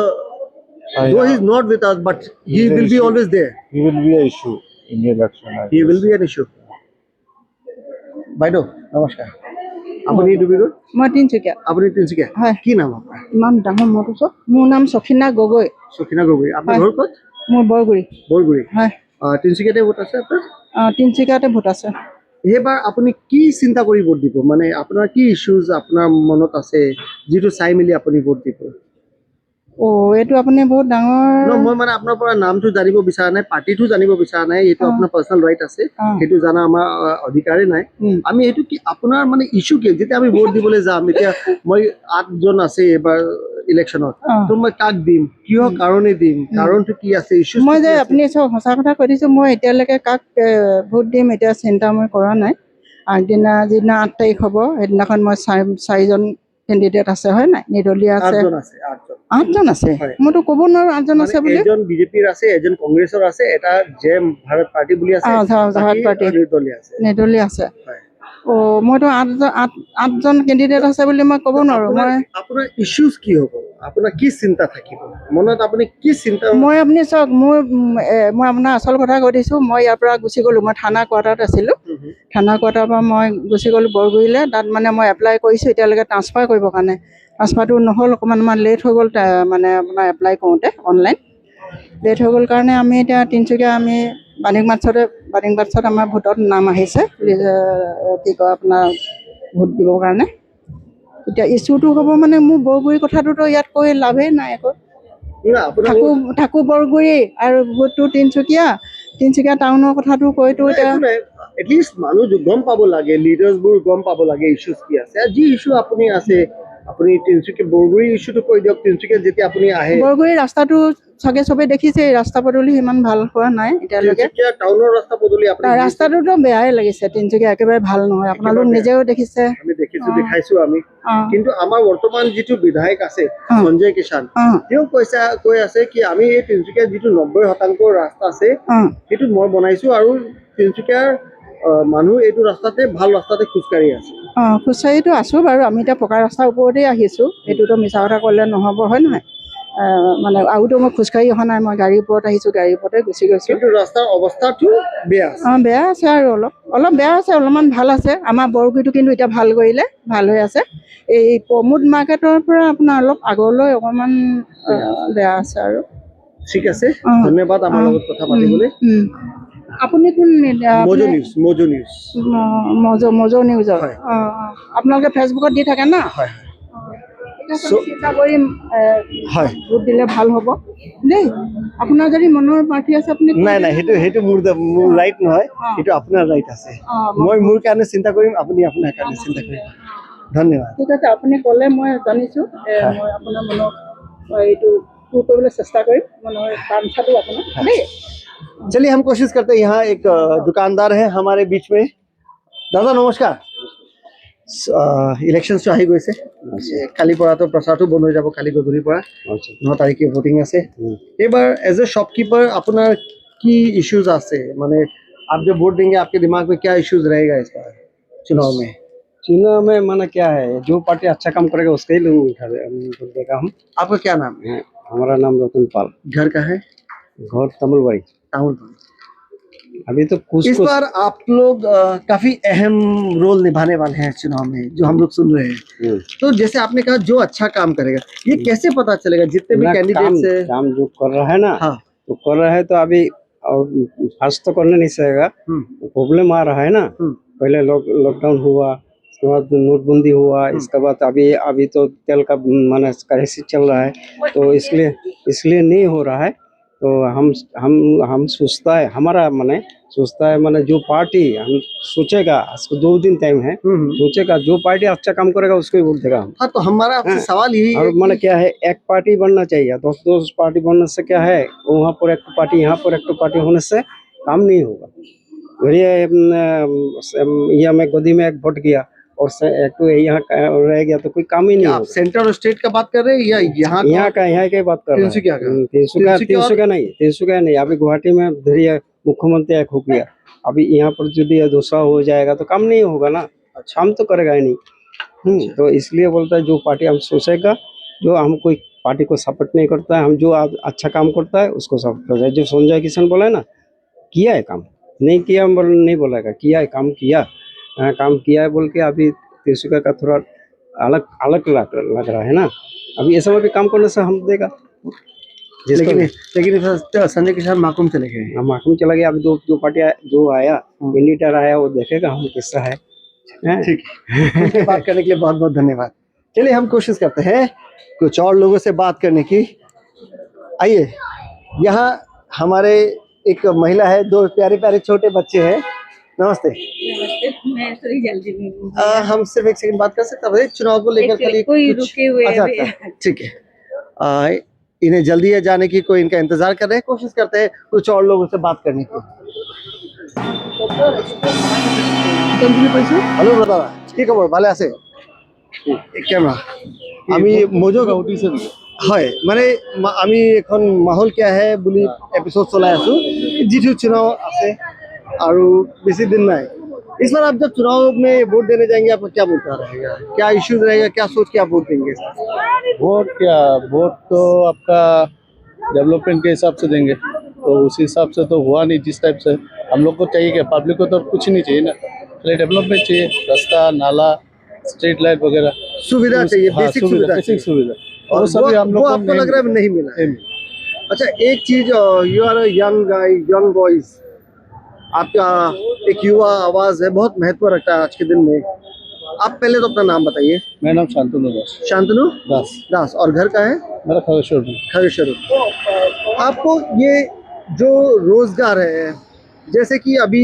though he's not with us, but he He's a will be issue. always there. He will be an issue in the election. I He guess. will be an issue. বাইদেউ নমস্কাৰ, আপুনি ডিব্ৰুগড়, মই তিনিচুকীয়া। আপুনি তিনিচুকীয়া, হয়। কি নাম আপোনাৰ? ইমান ডাঙৰ মূৰটো চব। মোৰ নাম সখিনা গগৈ। সখিনা গগৈ। আপোনাৰ হয়। ঘৰ ক'ত? মোৰ বৰগুৰি। বৰগুৰি। হয়। তিনিচুকীয়াতে ভোট আছে আপোনাৰ? তিনিচুকীয়াতে ভোট আছে। এইবাৰ আপুনি কি চিন্তা কৰি ভোট দিব, মানে আপোনাৰ কি ইছ্যুজ আপোনাৰ মনত আছে যিটো চাই মেলি আপুনি ভোট দিব? এইটো আপুনি বহুত ডাঙৰ। মই মানে আপোনাৰ পৰা নামটো জানিব বিচৰা নাই, পাৰ্টিটো জানিব বিচৰা নাই, এইটো আপোনাৰ পাৰ্চনেল ৰাইট আছে, সেইটো জানা আমাৰ অধিকাৰেই নাই। আমি এইটো কি আপোনাৰ মানে ইছ্যু কি, যেতিয়া আমি ভোট দিবলৈ যাম, এতিয়া মই 8জন আছে এইবাৰ ইলেকশ্যনত, তো মই কাক দিম, কিহৰ কাৰণে দিম, কাৰণটো কি আছে, ইছ্যু মই যে আপুনি চব সঁচা কথা কৈ দিছোঁ, মই এতিয়ালৈকে কাক ভোট দিম এতিয়া চিন্তা মই কৰা নাই। আগদিনা যিদিনা 8 তাৰিখ হ'ব সেইদিনাখন মই 4জন কেণ্ডিডেট আছে, হয় নাই, নিৰ্দলীয় আছে 8জন আছে। 8জন আছে। হয়। মইতো ক'ব নোৱাৰো 8জন আছে বুলি। এজন বিজেপিৰ আছে, এজন কংগ্ৰেছৰ আছে, এটা জেম ভাৰত পাৰ্টি বুলি আছে, ভাৰত পাৰ্টি নিৰ্দলীয় আছে। নিৰ্দলীয় আছে। হয়। মইতো 8জন কেণ্ডিডেট আছে বুলি মই ক'ব নোৱাৰো। আপোনাৰ ইছ্যুজ কি হ'ব, আপোনাৰ কি চিন্তা থাকিব মনত, আপুনি কি চিন্তা? আপুনি চাওক, মই আপোনাৰ আচল কথা কৈ দিছোঁ। মই ইয়াৰ পৰা গুচি গ'লোঁ, মই থানা কোৱাৰ্টাৰত আছিলোঁ। থানা কোৱাৰ্টাৰৰ পৰা মই গুচি গ'লোঁ বৰগুৰিলৈ। তাত মানে মই এপ্লাই কৰিছোঁ এতিয়ালৈকে ট্ৰান্সফাৰ কৰিবৰ কাৰণে। ট্ৰান্সফাৰটো নহ'ল, অকণমান লেট হৈ গ'ল, মানে আপোনাৰ এপ্লাই কৰোঁতে অনলাইন লেট হৈ গ'ল কাৰণে আমি এতিয়া তিনিচুকীয়া আমি বাণিজ্য আমাৰ ভোটত নাম আহিছে, কি কয় আপোনাৰ ভোট দিবৰ কাৰণে। এতিয়া ইছ্যুটো হ'ব মানে মোৰ বৰগুৰি কথাটোতো ইয়াত কৈ লাভেই নাই একো। থাকোঁ বৰগুৰি আৰু ভোটটো তিনিচুকীয়া টাউনৰ কথাটো কৈতো এতিয়া এটলিষ্ট মানুহ গম পাব লাগে, লিডাৰ্ছবোৰ গম পাব লাগে ইছ্যুজ কি আছে। যি ইছ্যু আপুনি আছে, আপুনি তিনিচুকীয়া বৰগুৰি ইছ্যুটো কৈ দিয়ক। তিনিচুকীয়াত যেতিয়া আপুনি আহে, বৰগুৰি ৰাস্তাটো চবে দেখিছে, ৰাস্তা পদূলি সিমান ভাল হোৱা নাই এতিয়ালৈকে। তিনিচুকীয়া টাউনৰ ৰাস্তা পদূলি ৰাস্তাটোতো বেয়াই লাগিছে, তিনিচুকীয়া একেবাৰে ভাল নহয়, আপোনালোক নিজেও দেখিছে। আমি দেখাইছো আমি। কিন্তু আমাৰ বৰ্তমান যিটো বিধায়ক আছে সঞ্জয় কিষাণ, তেওঁ কৈ আছে কি আমি এই তিনিচুকীয়াৰ যিটো 90% ৰাস্তা আছে সেইটো মই বনাইছো, আৰু তিনিচুকীয়াৰ মানুহ এইটো ৰাস্তাতে ভাল ৰাস্তাতে খোজকাঢ়ি আছে। খোজকাঢ়িতো আছোঁ বাৰু, আমি এতিয়া পকা ৰাস্তাৰ ওপৰতেই আহিছোঁ, এইটোতো মিছা কথা ক'লে নহ'ব, হয় নহয়। মানে আৰুতো মই খোজকাঢ়ি অহা নাই, মই গাড়ীৰ ওপৰত আহিছোঁ, গাড়ীৰ ওপৰতে গুচি গৈছোঁ। কিন্তু ৰাস্তাৰ অৱস্থাটো বেয়া আছে। বেয়া আছে আৰু অলপ বেয়া আছে, অলপমান ভাল আছে। আমাৰ বৰগুৰিটো কিন্তু এতিয়া ভাল কৰিলে, ভাল হৈ আছে। এই প্ৰমোদ মাৰ্কেটৰ পৰা আপোনাৰ অলপ আগলৈ অকণমান বেয়া আছে আৰু। ঠিক আছে, ধন্যবাদ আমাৰ লগত কথা পাতিবলৈ। আপুনি কোন? মজো নিউজৰ। আপোনালোকে ফেচবুকত দি থাকে ন? হয়। চিন্তা কৰিম, ভোট দিলে ভাল হ'ব দেই। আপোনাৰ যদি মনৰ প্ৰাৰ্থী আছে আপুনি। নাই, সেইটো মোৰ ৰাইট নহয়, সেইটো আপোনাৰ ৰাইট আছে। মই মোৰ কাৰণে চিন্তা কৰিম, আপুনি আপোনাৰ কাৰণে চিন্তা কৰিম। ধন্যবাদ। ঠিক আছে, আপুনি ক'লে মই জানিছোঁ, মই আপোনাৰ মনত এইটো পূৰ কৰিবলৈ চেষ্টা কৰিম, মনৰ কামচাটো আপোনাৰ দেই। चलिए हम कोशिश करते हैं। यहाँ एक दुकानदार है हमारे बीच में। दादा नमस्कार। ইলেকশ্যনটো আহি গৈছে, কালিৰ পৰাতো প্ৰচাৰটো বন্ধ হৈ যাব, কালি গধূলিৰ পৰা 9 তাৰিখে ভোটিং আছে। এইবাৰ এজ এ शॉपकीपर আপোনাৰ কি ইश्यूज আছে, মানে आप जब वोट देंगे आपके दिमाग में क्या इश्यूज रहेगा इस बार चुनाव में? माना क्या है, जो पार्टी अच्छा काम करेगा उसका ही लोग देगा हम। आपका क्या नाम है? हमारा नाम रतन पाल। घर का है? घर तमिलबाड़ी। अभी तो इस बार आप लोग काफी अहम रोल निभाने वाले हैं चुनाव में, जो हम लोग सुन रहे हैं। तो जैसे आपने कहा जो अच्छा काम करेगा, ये कैसे पता चलेगा? जितने भी कैंडिडेट्स है, काम जो कर रहा है ना, तो कर रहा है तो अभी फर्स्ट तो करने नहीं सकेगा, प्रॉब्लम आ रहा है ना। पहले लॉकडाउन हुआ, उसके बाद नोटबंदी हुआ, इसके बाद अभी तो तेल का माने क्राइसिस चल रहा है, तो इसलिए नहीं हो रहा है। तो हम सोचता है हमारा माने सोचता है माने जो पार्टी हम सोचेगा, इसको 2 दिन टाइम है, सोचेगा जो पार्टी अच्छा काम करेगा उसको ही वोट देगा हम। हाँ, तो हमारा आपसे हाँ। सवाल यही है और माने कि क्या है, एक पार्टी बनना चाहिए, 10 पार्टी बनने से क्या है, वहाँ पर एक पार्टी यहाँ पर एक पार्टी होने से काम नहीं होगा। ये में गोदी में एक वोट गया और एक तो यहाँ रह गया तो कोई काम ही नहीं क्या आप होगा। सेंटर और स्टेट का बात कर रहे हैं या यहाँ यहाँ की बात कर रहे हैं। तिनसुकिया का? 300 नहीं, अभी गुवाहाटी में धीरे मुख्यमंत्री एक हो गया, अभी यहाँ पर यदि दूसरा हो जाएगा तो काम नहीं होगा ना, काम तो करेगा ही नहीं। तो इसलिए बोलता है जो पार्टी हम सोचेगा, जो हम कोई पार्टी को सपोर्ट नहीं करता है, हम जो अच्छा काम करता है उसको सपोर्ट करता है। जो संजय किशन बोला है ना, किया है काम, नहीं किया नहीं बोलेगा, किया है काम, किया काम किया है बोल के अभी तिरसुका का थोड़ा अलग अलग लग रहा है ना। अभी ये समय भी काम करने से हम देगा, लेकिन संजय किसान माकूम चले गए। हम मालूम चला गया। अभी दो पार्टी जो आया कैंडिडेट आया वो देखेगा हम किसका है। ठीक है, बात करने के लिए बहुत बहुत धन्यवाद। चलिए हम कोशिश करते हैं कुछ और लोगों से बात करने की। आइए, यहाँ हमारे एक महिला है, 2 प्यारे प्यारे छोटे बच्चे हैं। नमस्ते। मैं थोड़ी जल्दी में हूँ। हम सिर्फ एक सेकंड बात कर सकते हैं चुनाव को लेकर खाली कोई कुछ? रुके हुए अच्छा, हैं। अच्छा, ठीक है। इन्हें जल्दी है जाने की, कोई इनका इंतजार कर रहे हैं। कोशिश करते हैं कुछ और लोगों से बात करने की। हेलो दादा, কি খবর? ভালো আছে? কেমন আমি মজো হয় মানে আমি এখন মাহौल क्या है বুলি এপিসোড চলাই আছো। जिठू चुनाव আছে और बेसी दिन नहीं। इस बार आप जब चुनाव में वोट देने जाएंगे, आपका क्या वोट रहेगा, क्या इश्यूज रहेगा, क्या सोच के आप वोट देंगे? वोट क्या, वोट तो आपका डेवलपमेंट के हिसाब से देंगे, तो उस हिसाब से तो हुआ नहीं जिस टाइप से हम लोग को चाहिए। क्या पब्लिक को तो कुछ नहीं चाहिए ना, खाली डेवलपमेंट चाहिए, रास्ता नाला स्ट्रीट लाइट वगैरह सुविधा चाहिए, हाँ, बेसिक सुविधा बेसिक चाहिए। सुविधा, और वो सभी हम लोग वो को आपको लग रहा है नहीं मिला है। नहीं मिला। अच्छा, एक चीज, you are young guy, young boys, आपका एक युवा आवाज है, बहुत महत्व रखता है आज के दिन में। आप पहले तो अपना नाम बताइए। मेरा नाम शांतनु दास शांतनु दास, दास, और घर का है? मेरा खगेश्वर में। खगेश्वर। आपको ये जो रोजगार है, जैसे कि अभी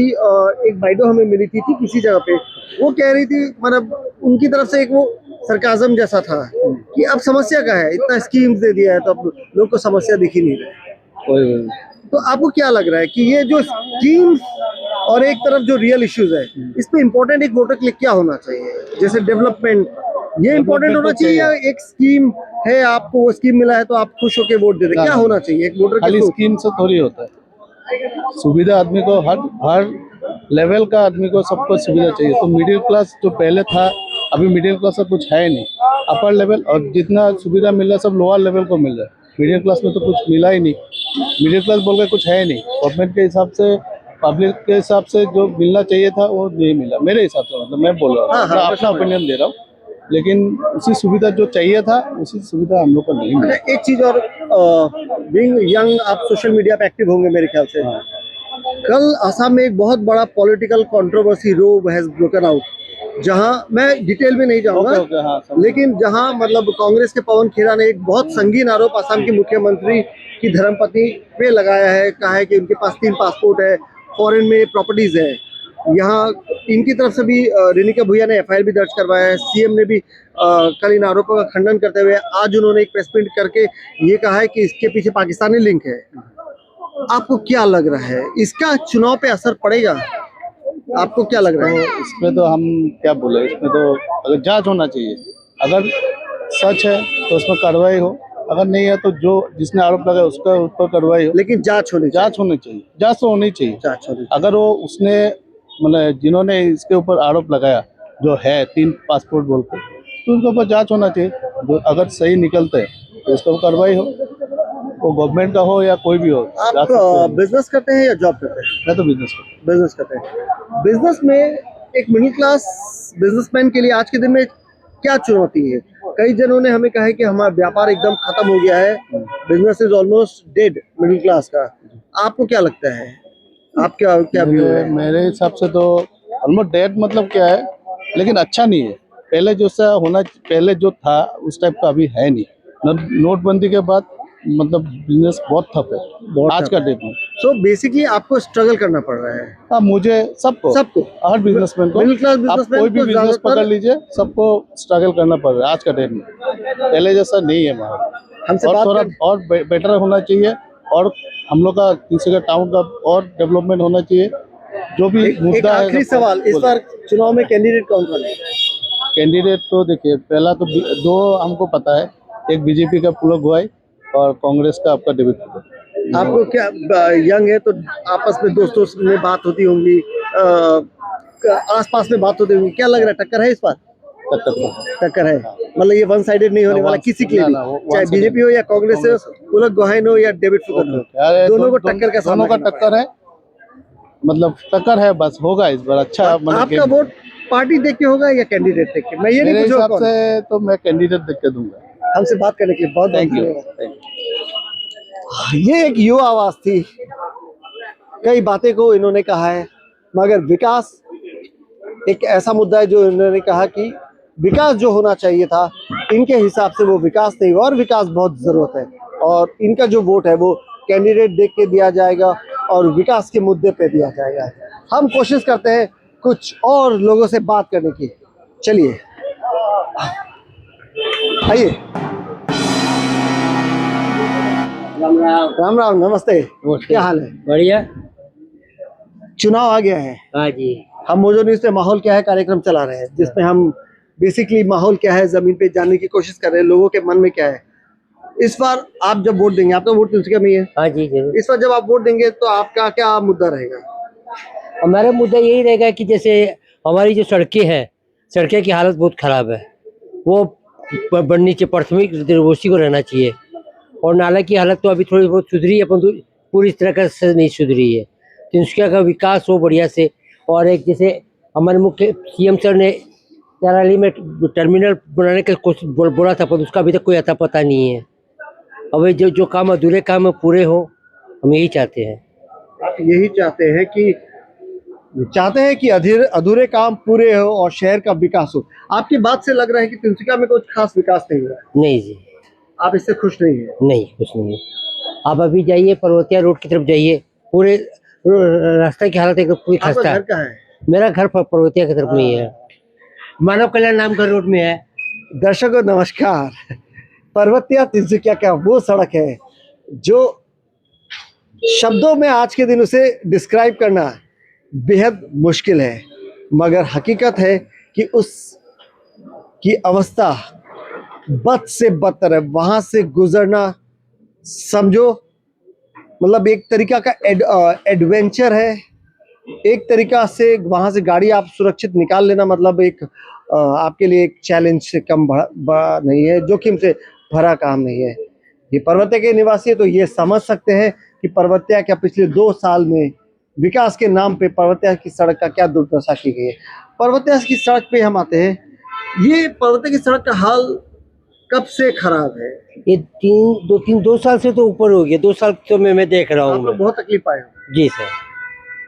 एक बाइडो हमें मिली थी किसी जगह पे, वो कह रही थी, मतलब उनकी तरफ से एक वो सरकाजम जैसा था कि अब समस्या क्या है, इतना स्कीम्स दे दिया है तो अब लोग को समस्या दिख ही नहीं रही। तो आपको क्या लग रहा है कि ये जो स्कीम्स और एक तरफ जो रियल इश्यूज है, इस पे इम्पोर्टेंट एक वोटर के लिए क्या होना चाहिए? जैसे डेवलपमेंट, ये इम्पोर्टेंट होना चाहिए या एक स्कीम है, आपको वो स्कीम मिला है तो आप खुश होकर वोट दे दें? क्या होना चाहिए एक वोटर खाली के? स्कीम से थोड़ी होता है, सुविधा आदमी को हर लेवल का आदमी को सबको सुविधा चाहिए। तो मिडिल क्लास जो पहले था, अभी मिडिल क्लास का कुछ है नहीं, अपर लेवल, और जितना सुविधा मिल रहा है सब लोअर लेवल को मिल रहा है। मिडिल क्लास में तो कुछ मिला ही नहीं, मिडिल क्लास बोल के कुछ है नहीं। गवर्नमेंट के हिसाब से, पब्लिक के हिसाब से जो मिलना चाहिए था वो नहीं मिला मेरे हिसाब से, मतलब मैं बोल रहा हूँ, अपना ओपिनियन दे रहा हूँ, लेकिन उसी सुविधा जो चाहिए था उसी सुविधा हम लोग को नहीं मिला। एक चीज और, बीइंग यंग, आप सोशल मीडिया पे एक्टिव होंगे मेरे ख्याल से। कल असम में एक बहुत बड़ा political controversy row has broken out, जहां मैं डिटेल में नहीं जाऊंगा, हाँ, लेकिन जहां मतलब कांग्रेस के पवन खेरा ने एक बहुत संगीन आरोप असम की मुख्यमंत्री की धर्मपत्नी पे लगाया है। कहा है कि उनके पास 3 पासपोर्ट है, फॉरेन में प्रॉपर्टीज है। यहाँ इनकी तरफ से भी रेणुका भुइया ने एफआईआर भी दर्ज करवाया है। सीएम ने भी कल इन आरोपों का खंडन करते हुए आज उन्होंने एक प्रेस मीट करके ये कहा है कि इसके पीछे पाकिस्तानी लिंक है। आपको क्या लग रहा है, इसका चुनाव पे असर पड़ेगा? आपको क्या लग रहा है? इसमें तो हम क्या बोले, इसमें तो अगर जांच होना चाहिए, अगर सच है तो उसमें कार्रवाई हो, अगर नहीं है तो जो जिसने आरोप लगाया उसका ऊपर कार्रवाई हो, लेकिन जांच होनी जांच होनी चाहिए, जांच तो होनी चाहिए। जांच होनी अगर वो उसने मतलब जिन्होंने इसके ऊपर आरोप लगाया जो है 3 पासपोर्ट बोल के, तो उनके ऊपर जांच होना चाहिए। जो अगर सही निकलते हैं तो उसका कार्रवाई हो, वो गवर्नमेंट का हो या कोई भी हो। आप बिजनेस करते हैं या जॉब करते हैं? मैं तो बिजनेस करता हूँ। बिजनेस करते हैं। बिजनेस में एक मिडिल क्लास बिजनेसमैन के लिए आज के दिन में क्या चुनौती है? कई जनों ने हमें कहा है कि हमारा व्यापार एकदम खत्म हो गया है, business is almost dead middle class का। आपको क्या लगता है, आप क्या व्यू है? मेरे हिसाब से तो ऑलमोस्ट डेड मतलब क्या है, लेकिन अच्छा नहीं है। पहले जैसा होना, पहले जो था उस टाइप का अभी है नहीं। नोटबंदी के बाद मतलब बिजनेस बहुत ठप है। आज का डेट में। सो बेसिकली आपको स्ट्रगल करना पड़ रहा है, हाँ, मुझे सबको हर बिजनेसमैन को, मिडिल क्लास आप बिजनेसमैन कोई भी को बिजनेस ज्यादातर पकड़ लीजिए, सबको स्ट्रगल करना पड़ रहा है आज का डेट में। पहले जैसा नहीं है हमारा, हमसे और बात थोड़ा कर और बेटर होना चाहिए, और हम लोग का तिनसुकिया टाउन का और डेवलपमेंट होना चाहिए। जो भी एक मुद्दा है, आखिरी सबको सवाल, इस बोलो। बार चुनाव में कैंडिडेट कौन कौन है? कैंडिडेट तो देखिए, पहला तो दो हमको पता है, एक बीजेपी का पुलक गोहाई और कांग्रेस का आपका डेविड फुकर। आपको क्या, यंग है तो आपस में दोस्तों में बात होती होंगी, आसपास में बात होती होंगी, क्या लग रहा है टक्कर है इस बार? टक्कर है, मतलब ये वन साइडेड नहीं होने वाला किसी के लिए भी, चाहे बीजेपी हो या कांग्रेस हो, पुलक गोहाइन हो या डेविड फुकर हो, दोनों को टक्कर का दोनों का टक्कर है, मतलब टक्कर है, बस होगा इस बार अच्छा। आपका वोट पार्टी देख के होगा या कैंडिडेट देख के? मैं ये नहीं मेरे पूछूंगा हिसाब कौन। से तो मैं कैंडिडेट देख के दूंगा। हमसे बात करने के लिए बहुत थैंक यू। ये एक युवा आवाज थी, कई बातें को इन्होंने कहा है, मगर विकास एक ऐसा मुद्दा है जो इन्होंने कहा कि विकास जो होना चाहिए था इनके हिसाब से वो विकास नहीं हुआ, और विकास बहुत जरूरत है, और इनका जो वोट है वो कैंडिडेट देख के दिया जाएगा और विकास के मुद्दे पे दिया जाएगा। हम कोशिश करते हैं कुछ और लोगों से बात करने की, चलिए आइए। राम राम। राम राम, नमस्ते, क्या हाल है? बढ़िया। चुनाव आ गया है, हाँ जी। हम मोजो न्यूज़ पे माहौल क्या है कार्यक्रम चला रहे हैं, जिसमें हम बेसिकली माहौल क्या है जमीन पे जानने की कोशिश कर रहे हैं, लोगों के मन में क्या है। इस बार आप जब वोट देंगे, आपका वोट तिनसुकिया में ही है, हाँ जी जरूर। इस बार जब आप वोट देंगे तो आपका क्या मुद्दा रहेगा? हमारा मुद्दा यही रहेगा कि जैसे हमारी जो सड़कें हैं, सड़कें की हालत बहुत खराब है, वो बननी चाहिए, प्राथमिक उसी को रहना चाहिए। और नाला की हालत तो अभी थोड़ी बहुत सुधरी है, परंतु पूरी तरह से नहीं सुधरी है। तिनसुकिया का विकास हो बढ़िया से, और एक जैसे हमारे मुख्य सीएम सर ने तराली में टर्मिनल बनाने का कोशिश बोला था, पर उसका अभी तक कोई अता पता नहीं है। अब जो काम अधूरे काम पूरे हो, हम यही चाहते हैं। आप यही चाहते हैं कि अधूरे काम पूरे हो और शहर का विकास हो। आपकी बात से लग रहा है कि तिनसुकिया में कुछ खास विकास नहीं हुआ है। नहीं जी, आप इससे खुश नहीं है? नहीं कुछ नहीं है। आप अभी जाइए पर्वतिया रोड की तरफ जाइए, पूरे रास्ते की हालत एकदम पूरी आपका खस्ता घर है। कहाँ है? मेरा घर पर्वतिया की तरफ में ही है, मानव कल्याण नाम का रोड में है। दर्शकों नमस्कार, पर्वतिया तिनसुकिया का वो सड़क है जो शब्दों में आज के दिन उसे डिस्क्राइब करना बेहद मुश्किल है, मगर हकीकत है कि उस की अवस्था बद से बदतर है। वहां से गुजरना समझो मतलब एक तरीका का एडवेंचर है, एक तरीका से वहां से गाड़ी आप सुरक्षित निकाल लेना मतलब एक आपके लिए एक चैलेंज से कम बड़ा नहीं है, जोखिम से भरा काम नहीं है। ये पर्वतिया के निवासी है तो ये समझ सकते हैं कि पर्वतिया क्या पिछले 2 साल में विकास के नाम पे पर्वतिया की सड़क का क्या दुर्दशा की गई है। पर्वतिया की सड़क पे हम आते हैं, ये पर्वतिया की सड़क का हाल कब से खराब है? ये 2 साल से तो ऊपर हो गया, 2 साल तो मैं देख रहा आप हूँ। लोग बहुत तकलीफ पाए हो? जी सर,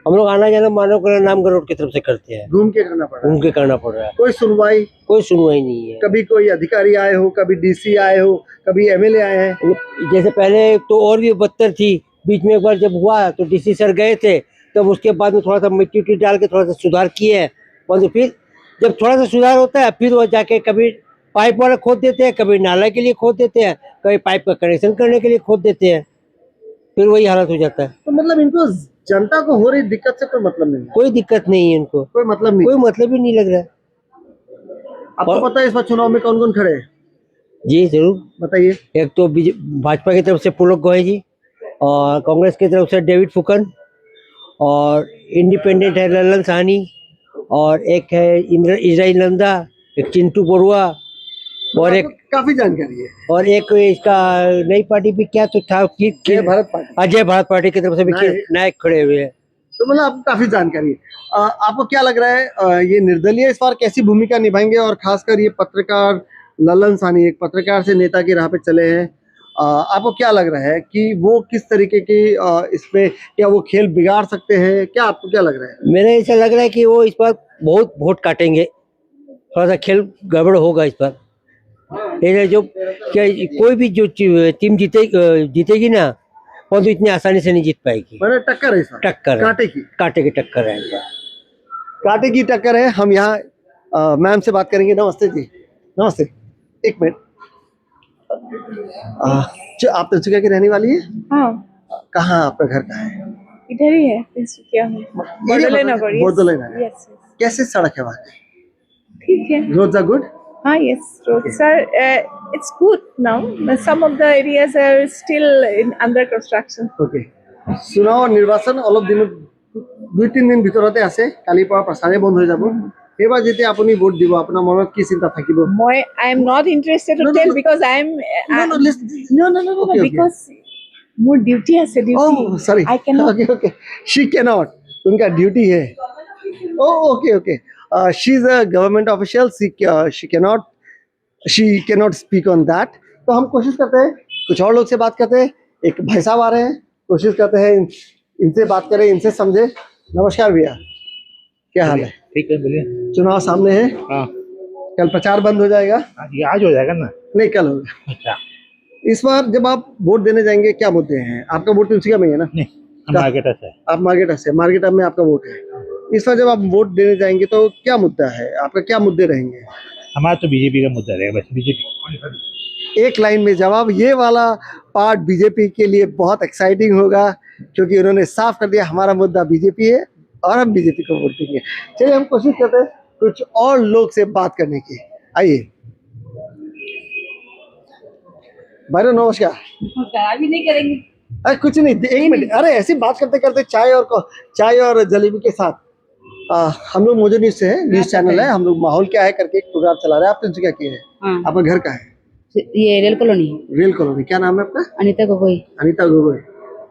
हम लोग आना जाना मानव कल्याण नाम का रोड की तरफ से करते हैं, घूम के करना पड़ा, घूम के करना पड़ रहा है। कोई सुनवाई नहीं है। कभी कोई अधिकारी आए हो, कभी डीसी आए हो, कभी एमएलए आए हैं? जैसे पहले तो और भी बदतर थी, बीच में एक बार जब हुआ तो डीसी सर गए थे, तब उसके बाद में थोड़ा सा मिट्टी डाल के थोड़ा सा सुधार किए हैं, और फिर जब थोड़ा सा सुधार होता है फिर वो जाके कभी पाइप वाला खोद देते हैं, कभी नाला के लिए खोद देते हैं, कभी पाइप का कनेक्शन करने के लिए खोद देते हैं, फिर वही हालत हो जाता है। तो मतलब इनको जनता को हो रही दिक्कत से कोई मतलब नहीं है? कोई दिक्कत नहीं है इनको, कोई मतलब नहीं, कोई मतलब ही नहीं लग रहा है। आपको पता है इस बार चुनाव में कौन कौन खड़े हैं? जी जरूर बताइए। एक तो भाजपा की तरफ से पुलक गोहाई जी, और कांग्रेस की तरफ से डेविड फुकन, और इंडिपेंडेंट है ललन साहनी, और एक है इजराइल नंदा, एक चिंटू बरुआ, और एक काफी जानकारी है। और एक इसका नई पार्टी भी क्या तो था जय भारत पार्टी, अजय भारत पार्टी की तरफ से भी नायक खड़े हुए हैं। तो मतलब आपको काफी जानकारी है। आपको क्या लग रहा है ये निर्दलीय इस बार कैसी भूमिका निभाएंगे, और खासकर ये पत्रकार ललन साहनी एक पत्रकार से नेता की राह पे चले हैं, आपको क्या लग रहा है कि वो किस तरीके की इसमें क्या वो खेल बिगाड़ सकते हैं, क्या आपको क्या लग रहा है? मेरे ऐसा लग रहा है कि वो इस बार बहुत वोट काटेंगे, थोड़ा सा खेल गड़बड़ होगा इस बार। जो क्या कोई भी जो टीम जीतेगी ना, परंतु इतनी आसानी से नहीं जीत पाएगी। मैंने टक्कर है इसमें, टक्कर है, कांटे की, कांटे की टक्कर है इनका। कांटे की टक्कर है। हम यहाँ मैम से बात करेंगे। नमस्ते जी। नमस्ते, एक मिनट। जो आप तिनसुकिया की रहने वाली है? हाँ, कहाँ आपका घर कहाँ है? इधर ही है तिनसुकिया में, बर्दले नगर। yes. बर्दले नगर। Yes, yes. कैसे सड़क है वहाँ की? ठीक है। Roads are good? हाँ, yes, roads are it's good now, but some of the areas are still under construction. ওকে। চুনাও নিৰ্বাচন অলপ দিন 2-3 দিন ভিতৰতে আছে, কালিৰ পৰা প্ৰচাৰে বন্ধ হৈ যাব। এইবাৰ যেতিয়া আপুনি ভোট দিব আপোনাৰ মনত কি চিন্তা থাকিব? I am not interested to No, no, tell no. because I am no, Okay, okay. because more duty has a duty. Oh, sorry. I cannot. Okay. She cannot. उनका ड्यूटी है। Oh, okay. She is a government official. She cannot speak on that. तो हम कोशिश करते हैं कुछ और लोग से बात करते हैं। एक भाई साहब आ रहे हैं, कोशिश करते हैं इनसे बात करें, इनसे समझे। नमस्कार भैया, क्या हाल है? ठीक है, बोलिए। चुनाव सामने है, हाँ, कल प्रचार बंद हो जाएगा? ये आज हो जाएगा ना। नहीं, कल होगा। अच्छा, इस बार जब आप वोट देने जाएंगे क्या मुद्दे हैं? आपका वोट तिनसुकिया में है ना? नहीं, हम मार्केटर से। आप मार्केटा से, मार्केटा में आपका वोट है। इस बार जब आप वोट देने जाएंगे तो क्या मुद्दा है आपका, क्या मुद्दे रहेंगे? हमारा तो बीजेपी का मुद्दा रहेगा, बस बीजेपी। एक लाइन में जवाब। ये वाला पार्ट बीजेपी के लिए बहुत एक्साइटिंग होगा क्योंकि उन्होंने साफ कर दिया हमारा मुद्दा बीजेपी है और हम बीजेपी को वोट देंगे। चलिए हम कोशिश करते हैं कुछ और लोग से बात करने की। आइए भाई, नमस्कार। अभी नहीं करेंगे। अरे कुछ नहीं, 1 मिनट। अरे ऐसे बात करते करते चाय और जलेबी के साथ हम लोग मोजो न्यूज से है, न्यूज चैनल है। हम लोग माहौल क्या है करके एक प्रोग्राम चला रहे हैं। आप तिनसुकिया के हैं? हाँ। आपका घर कहाँ है? ये रेल कॉलोनी। Rail colony. क्या नाम है आपका? अनीता गोगोई। अनीता गोगोई।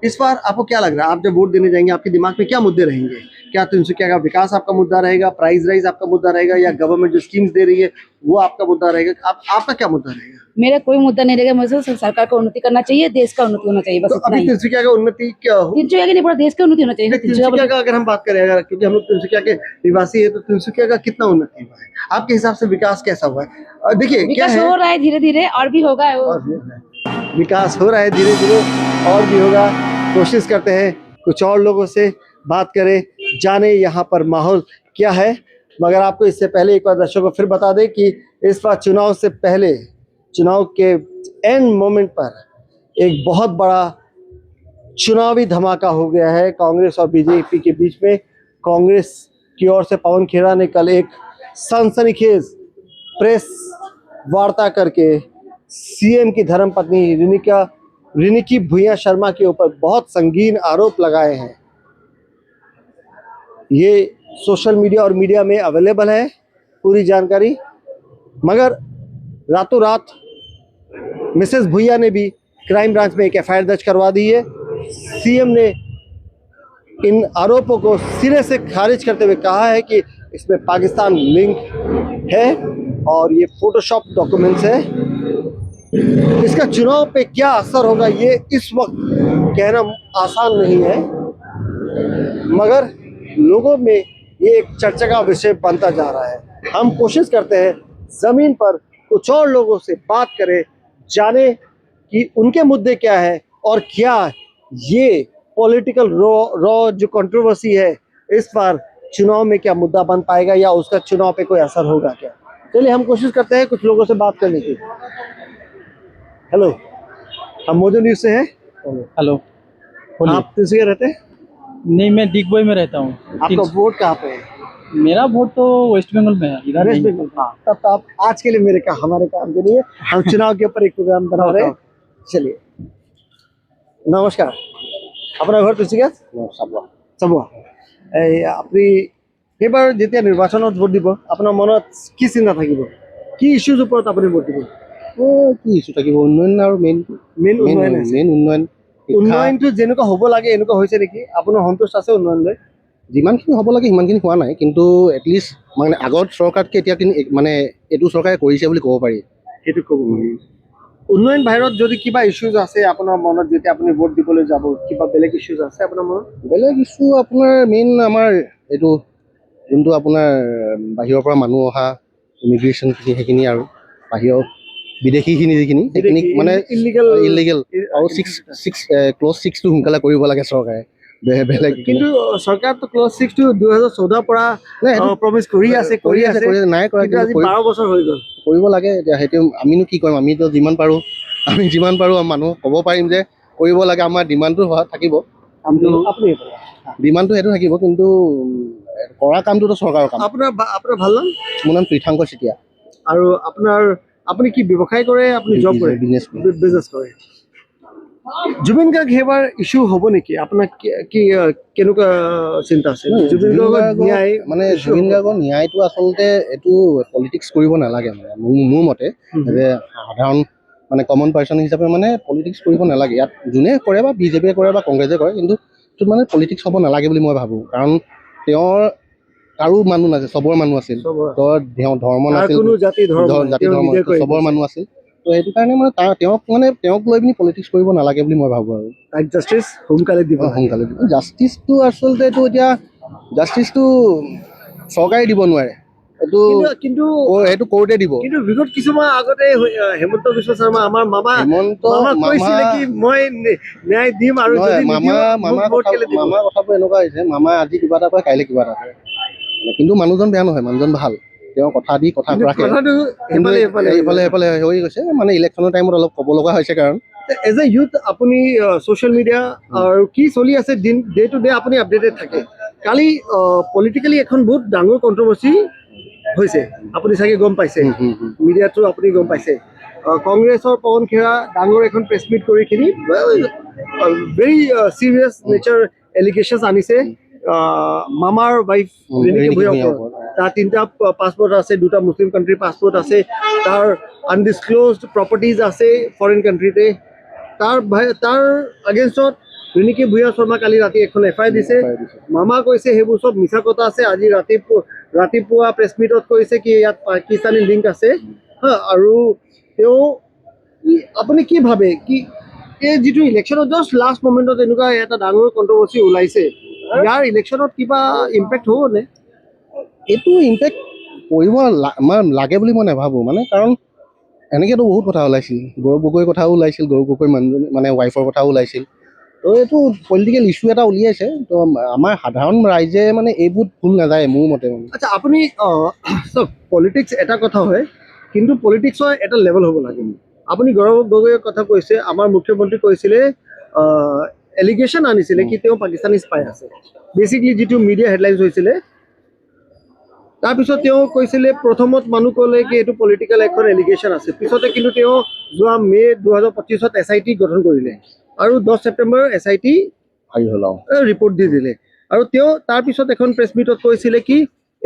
इस बार आपको क्या लग रहा है, आप जब वोट देने जाएंगे आपके दिमाग में क्या मुद्दे रहेंगे? क्या तिनसुकिया का विकास आपका मुद्दा रहेगा, प्राइस राइज आपका मुद्दा रहेगा, या गवर्नमेंट जो स्कीम्स दे रही है वो आपका मुद्दा रहेगा? आपका क्या मुद्दा रहेगा? मेरा कोई मुद्दा नहीं रहेगा, मुझे सरकार का उन्नति करना चाहिए, देश का उन्नति होना चाहिए, बस तो इतना अभी ही। तिनसुकिया का उन्नति क्या हो? तिनसुकिया के नहीं, पूरा देश का उन्नति होना चाहिए। तिनसुकिया का अगर हम बात करें, अगर क्योंकि हम लोग तिनसुकिया के निवासी है, तो तिनसुकिया का कितना उन्नति हुआ है आपके हिसाब से? विकास कैसा हुआ है? देखिए क्या विकास है, हो रहा है धीरे धीरे, और भी होगा। और भी होगा। विकास हो रहा है धीरे धीरे और भी होगा। कोशिश करते हैं कुछ और लोगों से बात करें, जाने यहाँ पर माहौल क्या है। मगर आपको इससे पहले एक बार दर्शकों को फिर बता दें कि इस बार चुनाव से पहले, चुनाव के एंड मोमेंट पर एक बहुत बड़ा चुनावी धमाका हो गया है कांग्रेस और बीजेपी के बीच में। कांग्रेस की ओर से पवन खेड़ा ने कल एक सनसनीखेज प्रेस वार्ता करके सीएम की धर्मपत्नी रिनिकी भुइयां शर्मा के ऊपर बहुत संगीन आरोप लगाए हैं। ये सोशल मीडिया और मीडिया में अवेलेबल है पूरी जानकारी। मगर रातों रात मिसेस भुइयां ने भी क्राइम ब्रांच में एक एफआईआर दर्ज करवा दी है। सीएम ने इन आरोपों को सिरे से खारिज करते हुए कहा है कि इसमें पाकिस्तान लिंक है और ये फोटोशॉप डॉक्यूमेंट्स है। इसका चुनाव पे क्या असर होगा ये इस वक्त कहना आसान नहीं है, मगर लोगों में ये एक चर्चा का विषय बनता जा रहा है। हम कोशिश करते हैं जमीन पर कुछ और लोगों से बात करें, जाने कि उनके मुद्दे क्या है और क्या ये पॉलिटिकल रॉ जो कंट्रोवर्सी है इस बार चुनाव में क्या मुद्दा बन पाएगा या उसका चुनाव पे कोई असर होगा क्या। चलिए हम कोशिश करते हैं कुछ लोगों से बात करने की। हेलो, हम मोजो न्यूज से हैं। हेलो, आप तिनसुकिया रहते हैं? नहीं, मैं डिगबॉय में रहता हूँ। आपका वोट कहाँ पे है? मेरा वोट तो वेस्ट बंगाल में है, इधर वेस्ट नहीं। बंगाल। हाँ, तब तो आप आज के लिए हमारे काम के लिए हम चुनाव के ऊपर एक प्रोग्राम बना रहे हैं। चलिए, नमस्कार। अपना घर तिनसुकिया? सबुआ। আপনি এইবাৰ যেতিয়া নিৰ্বাচনত ভোট দিব আপোনাৰ মনত কি চিন্তা থাকিব, কি ইস্যুৰ ওপৰত আপুনি ভোট দিব? কি ইস্যু থাকিব? উন্নয়ন আৰু মেইন উন্নয়ন। উন্নয়নটো যেনেকুৱা হ'ব লাগে এনেকুৱা হৈছে নেকি? আপোনাৰ সন্তুষ্ট আছে উন্নয়ন লৈ? যিমানখিনি হ'ব লাগে সিমানখিনি হোৱা নাই, কিন্তু এটলিষ্ট মানে আগৰ চৰকাৰতকৈ এতিয়া মানে এইটো চৰকাৰে কৰিছে বুলি ক'ব পাৰি। সেইটো ক'ব পাৰি। উন্নয়ন বাহিৰত যদি কিবা ইস্যুজ আছে আপোনাৰ মনত, যেতিয়া আপুনি ভোট দিবলৈ যাব, কিবা বেলেগ ইস্যুজ আছে আপোনাৰ মনত? বেলেগ ইস্যু আপোনাৰ মেইন আমাৰ এইটো যোনটো আপোনাৰ বাহিৰৰ পৰা মানুহ অহা ইমিগ্ৰেশ্যনখিনি, সেইখিনি আৰু বাহিৰৰ বিদেশীখিনি যিখিনি সেইখিনি মানে ইলিগেল ইলিগেল আৰু ক্লজ 6টো সোনকালে কৰিব লাগে চৰকাৰে বেলেগ কিন্তু চৰকাৰটো ক্লজ 6টো 2014 পৰা নাই, সেইটো প্ৰমিছ কৰি আছে নাই কৰা কিন্তু আজি কিন্তু 12 বছৰ হৈ গ'ল কৰিব লাগে। এতিয়া সেইটো আমিনো কি কৰিম, আমিতো যিমান পাৰোঁ মানুহ ক'ব পাৰিম যে কৰিব লাগে, আমাৰ ডিমাণ্ডটো থাকিব, আপুনি ডিমাণ্ডটো সেইটো থাকিব, কিন্তু কৰা কামটোতো চৰকাৰৰ কাম। আপোনাৰ ভাল নাম মোৰ নাম তীৰ্থাংকৰ চেতিয়া। আৰু আপুনি কি ব্যৱসায় কৰে, আপুনি জব কৰে, বিজনেছ কৰে? জুবিন গাৰ্গ সেইবাৰ ইছ্যু হ'ব নেকি? আপোনাৰ কি কেনেকুৱা চিন্তা আছে? জুবিন গাৰ্গৰ ন্যায় মানে জুবিন গাৰ্গৰ ন্যায়টো আচলতে এইটো পলিটিক্স কৰিব নালাগে, মানে মোৰ মতে যে সাধাৰণ মানে কমন পাৰ্চন হিচাপে মানে পলিটিক্স কৰিব নালাগে। ইয়াত যোনে কৰে বা বিজেপিয়ে কৰে বা কংগ্ৰেছে কৰে, কিন্তু এইটোত মানে পলিটিক্স হ'ব নালাগে বুলি মই ভাবোঁ। কাৰণ তেওঁৰ কাৰো মানুহ নাছিল, চবৰ মানুহ আছিল, ধৰ্ম নাছিল, জাতি ধৰ্ম চবৰ মানুহ আছিল। তো সেইটো কাৰণে মানে তেওঁক লৈ পিনি পলিটিক্স কৰিব নালাগে বুলি মই ভাবোঁ। আৰু তাইক জাষ্টিছ সোনকালে দিব জাষ্টিছটো আচলতে জাষ্টিছটো চৰকাৰে দিব নোৱাৰে, কিন্তু সেইটো কোৰ্টে দিব। কিন্তু বিগত কিছুমান আগতে হিমন্ত বিশ্ব শৰ্মা আমাৰ মামা কৈছিলে কি মই ন্যায় দিম, আৰু যদি মামাৰ কথাবোৰ এনেকুৱা হৈছে, মামা আজি কিবা এটা কয়, কাইলৈ কিবা এটা কয়, কিন্তু মানুহজন বেয়া নহয়, মানুহজন ভাল, তেওঁ কথা ৰাখে, কিন্তু এইফালে হৈ গৈছে মানে ইলেকশ্যনৰ টাইমত অলপ ক'ব লগা হৈছে। কাৰণ এজ এ ইউথ আপুনি ছ'চিয়েল মিডিয়া আৰু কি চলি আছে ডে টু ডে আপুনি আপডেটেড থাকে। কালি পলিটিকেলি এখন বহুত ডাঙৰ কণ্ট্ৰভাৰ্চি হৈছে, আপুনি চাগে গম পাইছে, মিডিয়াৰ থ্ৰু আপুনি গম পাইছে। কংগ্ৰেছৰ পৱন খেৰা ডাঙৰ এখন প্ৰেছ মিট কৰি কিনি ভেৰি চিৰিয়াছ নেচাৰ এলিগেশ্যনছ আনিছে মামাৰ ৱাইফ ৰিণিকী ভূঞাৰ ওপৰত। তাৰ 3টা পাছপৰ্ট আছে, 2টা মুছলিম কাণ্ট্ৰিৰ পাছপৰ্ট আছে, তাৰ আনডিছক্ল'জড প্ৰপাৰ্টিজ আছে ফৰেইন কাণ্ট্ৰিতে। তাৰ আগেইনষ্টত ৰিণিকী ভূঞা শৰ্মা কালি ৰাতি এখন FIR দিছে। মামা কৈছে সেইবোৰ চব মিছা কথা আছে। আজি ৰাতিপুৱা প্ৰেছ মিটত কৈছে কি ইয়াত পাকিস্তানী লিংক আছে। আৰু তেওঁ আপুনি কি ভাবে কি এই যিটো ইলেকশ্যনত জাষ্ট লাষ্ট মমেণ্টত এনেকুৱা এটা ডাঙৰ কণ্ট্ৰভাৰ্চি ওলাইছে, ইয়াৰ ইলেকশ্যনত কিবা ইম্পেক্ট হ'বনে? এইটো ইম্পেক্ট কৰিব লাগে বুলি মই নাভাবোঁ, মানে কাৰণ এনেকৈতো বহুত কথা ওলাইছিল, গৌৰৱ গগৈৰ কথাও ওলাইছিল, গৌৰৱ গগৈৰ মানুহজনী মানে ৱাইফৰ কথাও ওলাইছিল। তো এইটো পলিটিকেল ইছ্যু এটা উলিয়াইছে, তো আমাৰ সাধাৰণ ৰাইজে মানে এইবোৰ ভুল নাযায় মোৰ মতে। আচ্ছা, আপুনি চাওক, পলিটিক্স এটা কথা হয়, কিন্তু পলিটিক্সৰ এটা লেভেল হ'ব লাগে। আপুনি গৌৰৱ গগৈৰ কথা কৈছে, আমাৰ মুখ্যমন্ত্ৰী কৈছিলে এলিগেশ্যন আনিছিলে কি তেওঁ পাকিস্তানী স্পাই আছে, বেচিকলি যিটো মিডিয়া হেডলাইনছ হৈছিলে। তাৰপিছত তেওঁ কৈছিলে প্ৰথমত মানুহ ক'লে কি এইটো পলিটিকেল এখন এলিগেশ্যন আছে, পিছতে কিন্তু তেওঁ যোৱা মে' 2025 SIT গঠন কৰিলে, আৰু 10 ছেপ্টেম্বৰ SIT ৰিপৰ্ট দি দিলে। আৰু তেওঁ তাৰপিছত এখন প্ৰেছ মিটত কৈছিলে কি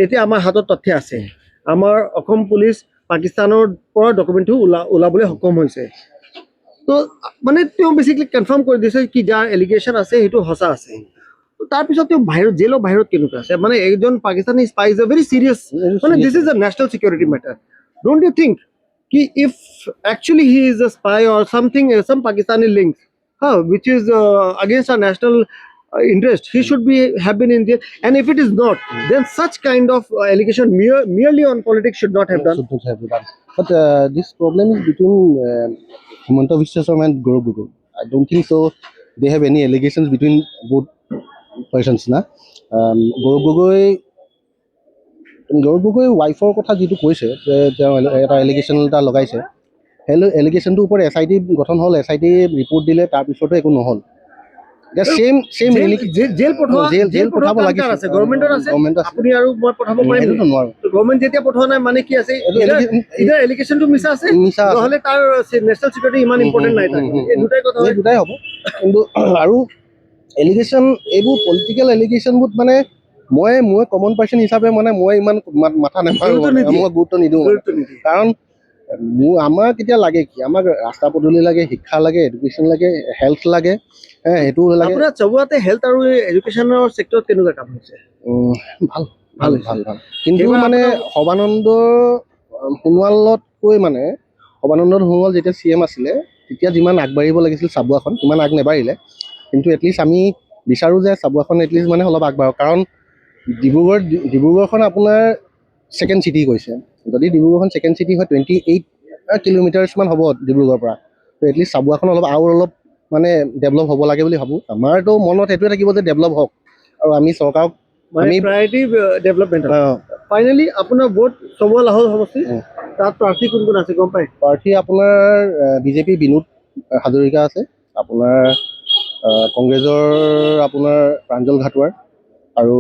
এতিয়া আমাৰ হাতত তথ্য আছে, আমাৰ অসম পুলিচ পাকিস্তানৰ পৰা ডকুমেণ্টটো ওলাবলৈ সক্ষম হৈছে। তো মানে তেওঁ বেচিকলি কনফাৰ্ম কৰি দিছে কি যাৰ এলিগেশ্যন আছে সেইটো সঁচা আছে। তাৰপিছত তেওঁ জেলৰ বাহিৰত কেনেকুৱা আছে, মানে একজন Pakistani spy is a very serious, মানে this is a national security matter. Don't you think কি if actually he is a spy or something, some Pakistani links, which is against our national interest, he should have been in jail. And if it is not, then such kind of allegation merely on politics should not have done. But this problem is between Himanta Biswa Sarma and Gaurav Gogoi. I don't think so. They have any allegations between both persons, na. Gaurav Gogoi ৱাইফৰ কথা যিটো কৈছে যে তেওঁ এটা allegation এটা লগাইছে, সেই এলিগেশ্যনটোৰ ওপৰত SIT গঠন হ'ল, SIT ৰিপৰ্ট দিলে, তাৰপিছতো একো নহ'ল। জেল পঠাব লাগিছে, গভৰ্ণমেণ্টৰ আছে, আপুনি আৰু মই পঠাব পাৰিম নোৱাৰো। গভৰ্ণমেণ্ট যেতিয়া পঠোৱা নাই মানে কি আছে, এতিয়া এলিগেশ্যনটো মিছা আছে, নহ'লে তাৰ নেশ্যনেল চিকিউৰিটি ইমান ইম্পৰ্টেণ্ট নাই, এই দুটাই কথা, দুটাই হ'ব। কিন্তু আৰু এলিগেশ্যন, এইবোৰ পলিটিকেল এলিগেশ্যনবোৰ মানে মই কমন পাৰ্চন হিচাপে মানে মই ইমান মাথা নামাৰোঁ, মই গুৰুত্ব নিদিওঁ। কাৰণ আমাৰ কেতিয়া লাগে কি, আমাক ৰাস্তা পদূলি লাগে, শিক্ষা লাগে, এডুকেশ্যন লাগে, হেল্থ লাগে, সেইটো লাগে। আপোনাৰ চবুৱাতে হেল্থ আৰু এডুকেশ্যনৰ ছেক্টৰত কেনেকুৱা কাম হৈছে? ভাল। কিন্তু মানে সৰ্বানন্দ সোণোৱালতকৈ মানে সৰ্বানন্দ সোণোৱাল যেতিয়া CM আছিলে, তেতিয়া যিমান আগবাঢ়িব লাগিছিল চাবুৱাখন, সিমান আগ নেবাঢ়িলে। কিন্তু এটলিষ্ট আমি বিচাৰোঁ যে চাবুৱাখন এটলিষ্ট মানে অলপ আগবাঢ়ক। কাৰণ ডিব্ৰুগড়খন আপোনাৰ ছেকেণ্ড চিটি কৈছে, যদি ডিব্ৰুগড়খন ছেকেণ্ড চিটি হয় 28 কিলোমিটাৰ্ছমান হ'ব ডিব্ৰুগড়ৰ পৰা। তো এটলিষ্ট চাবুৱাখন অলপ মানে ডেভেলপ হ'ব লাগে বুলি ভাবোঁ। আমাৰতো মনত সেইটোৱে থাকিব যে ডেভেলপ হওক, আৰু আমি চৰকাৰক মানে প্ৰায়ৰিটি ডেভেলপমেণ্ট। ফাইনেলি আপোনাৰ ভোট চবুৱা লাহোৰ সমষ্টি, তাত প্ৰাৰ্থী কোন কোন আছে গম পায়? প্ৰাৰ্থী আপোনাৰ বিজেপি বিনোদ হাজৰিকা আছে, আপোনাৰ কংগ্ৰেছৰ আপোনাৰ প্ৰাঞ্জল ঘাটোৱাৰ, আৰু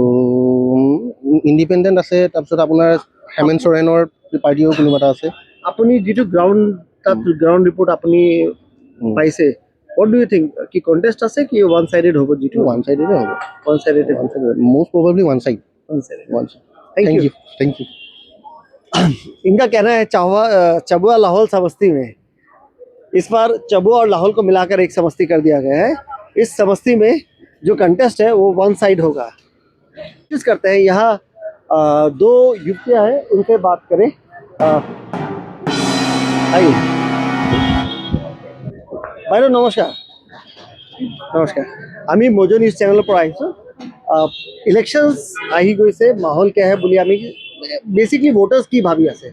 ইণ্ডিপেণ্ডেণ্ট আছে। তাৰপিছত আপোনাৰ হেমেন চৰেনৰ পাৰ্টিও কোনোবা এটা আছে। আপুনি যিটো গ্ৰাউণ্ড ৰিপৰ্ট আপুনি পাইছে, what do you think? কি কন্টেস্ট আছে কি ওয়ান সাইডেড হবে? জিতু ওয়ান সাইডেডে হবে, one sided most probably one side. Thank you. Thank you. इनका कहना है चबुआ लाहौल समस्ती में इस बार चबुआ और लाहौल को मिलाकर एक समस्ती कर दिया गया है। इस समस्ती में जो कंटेस्ट है वो वन साइड होगा। कोशिश करते हैं यहाँ दो युवतियाँ हैं, उनसे बात करें। आइए বাইদেউ নমস্কাৰ। নমস্কাৰ, আমি মজো নিউজ চেনেলৰ পৰা আহিছোঁ। ইলেকশ্যনছ আহি গৈছে, মাহল কেহে বুলি আমি বেচিকলি ভোটাৰ্ছ কি ভাবি আছে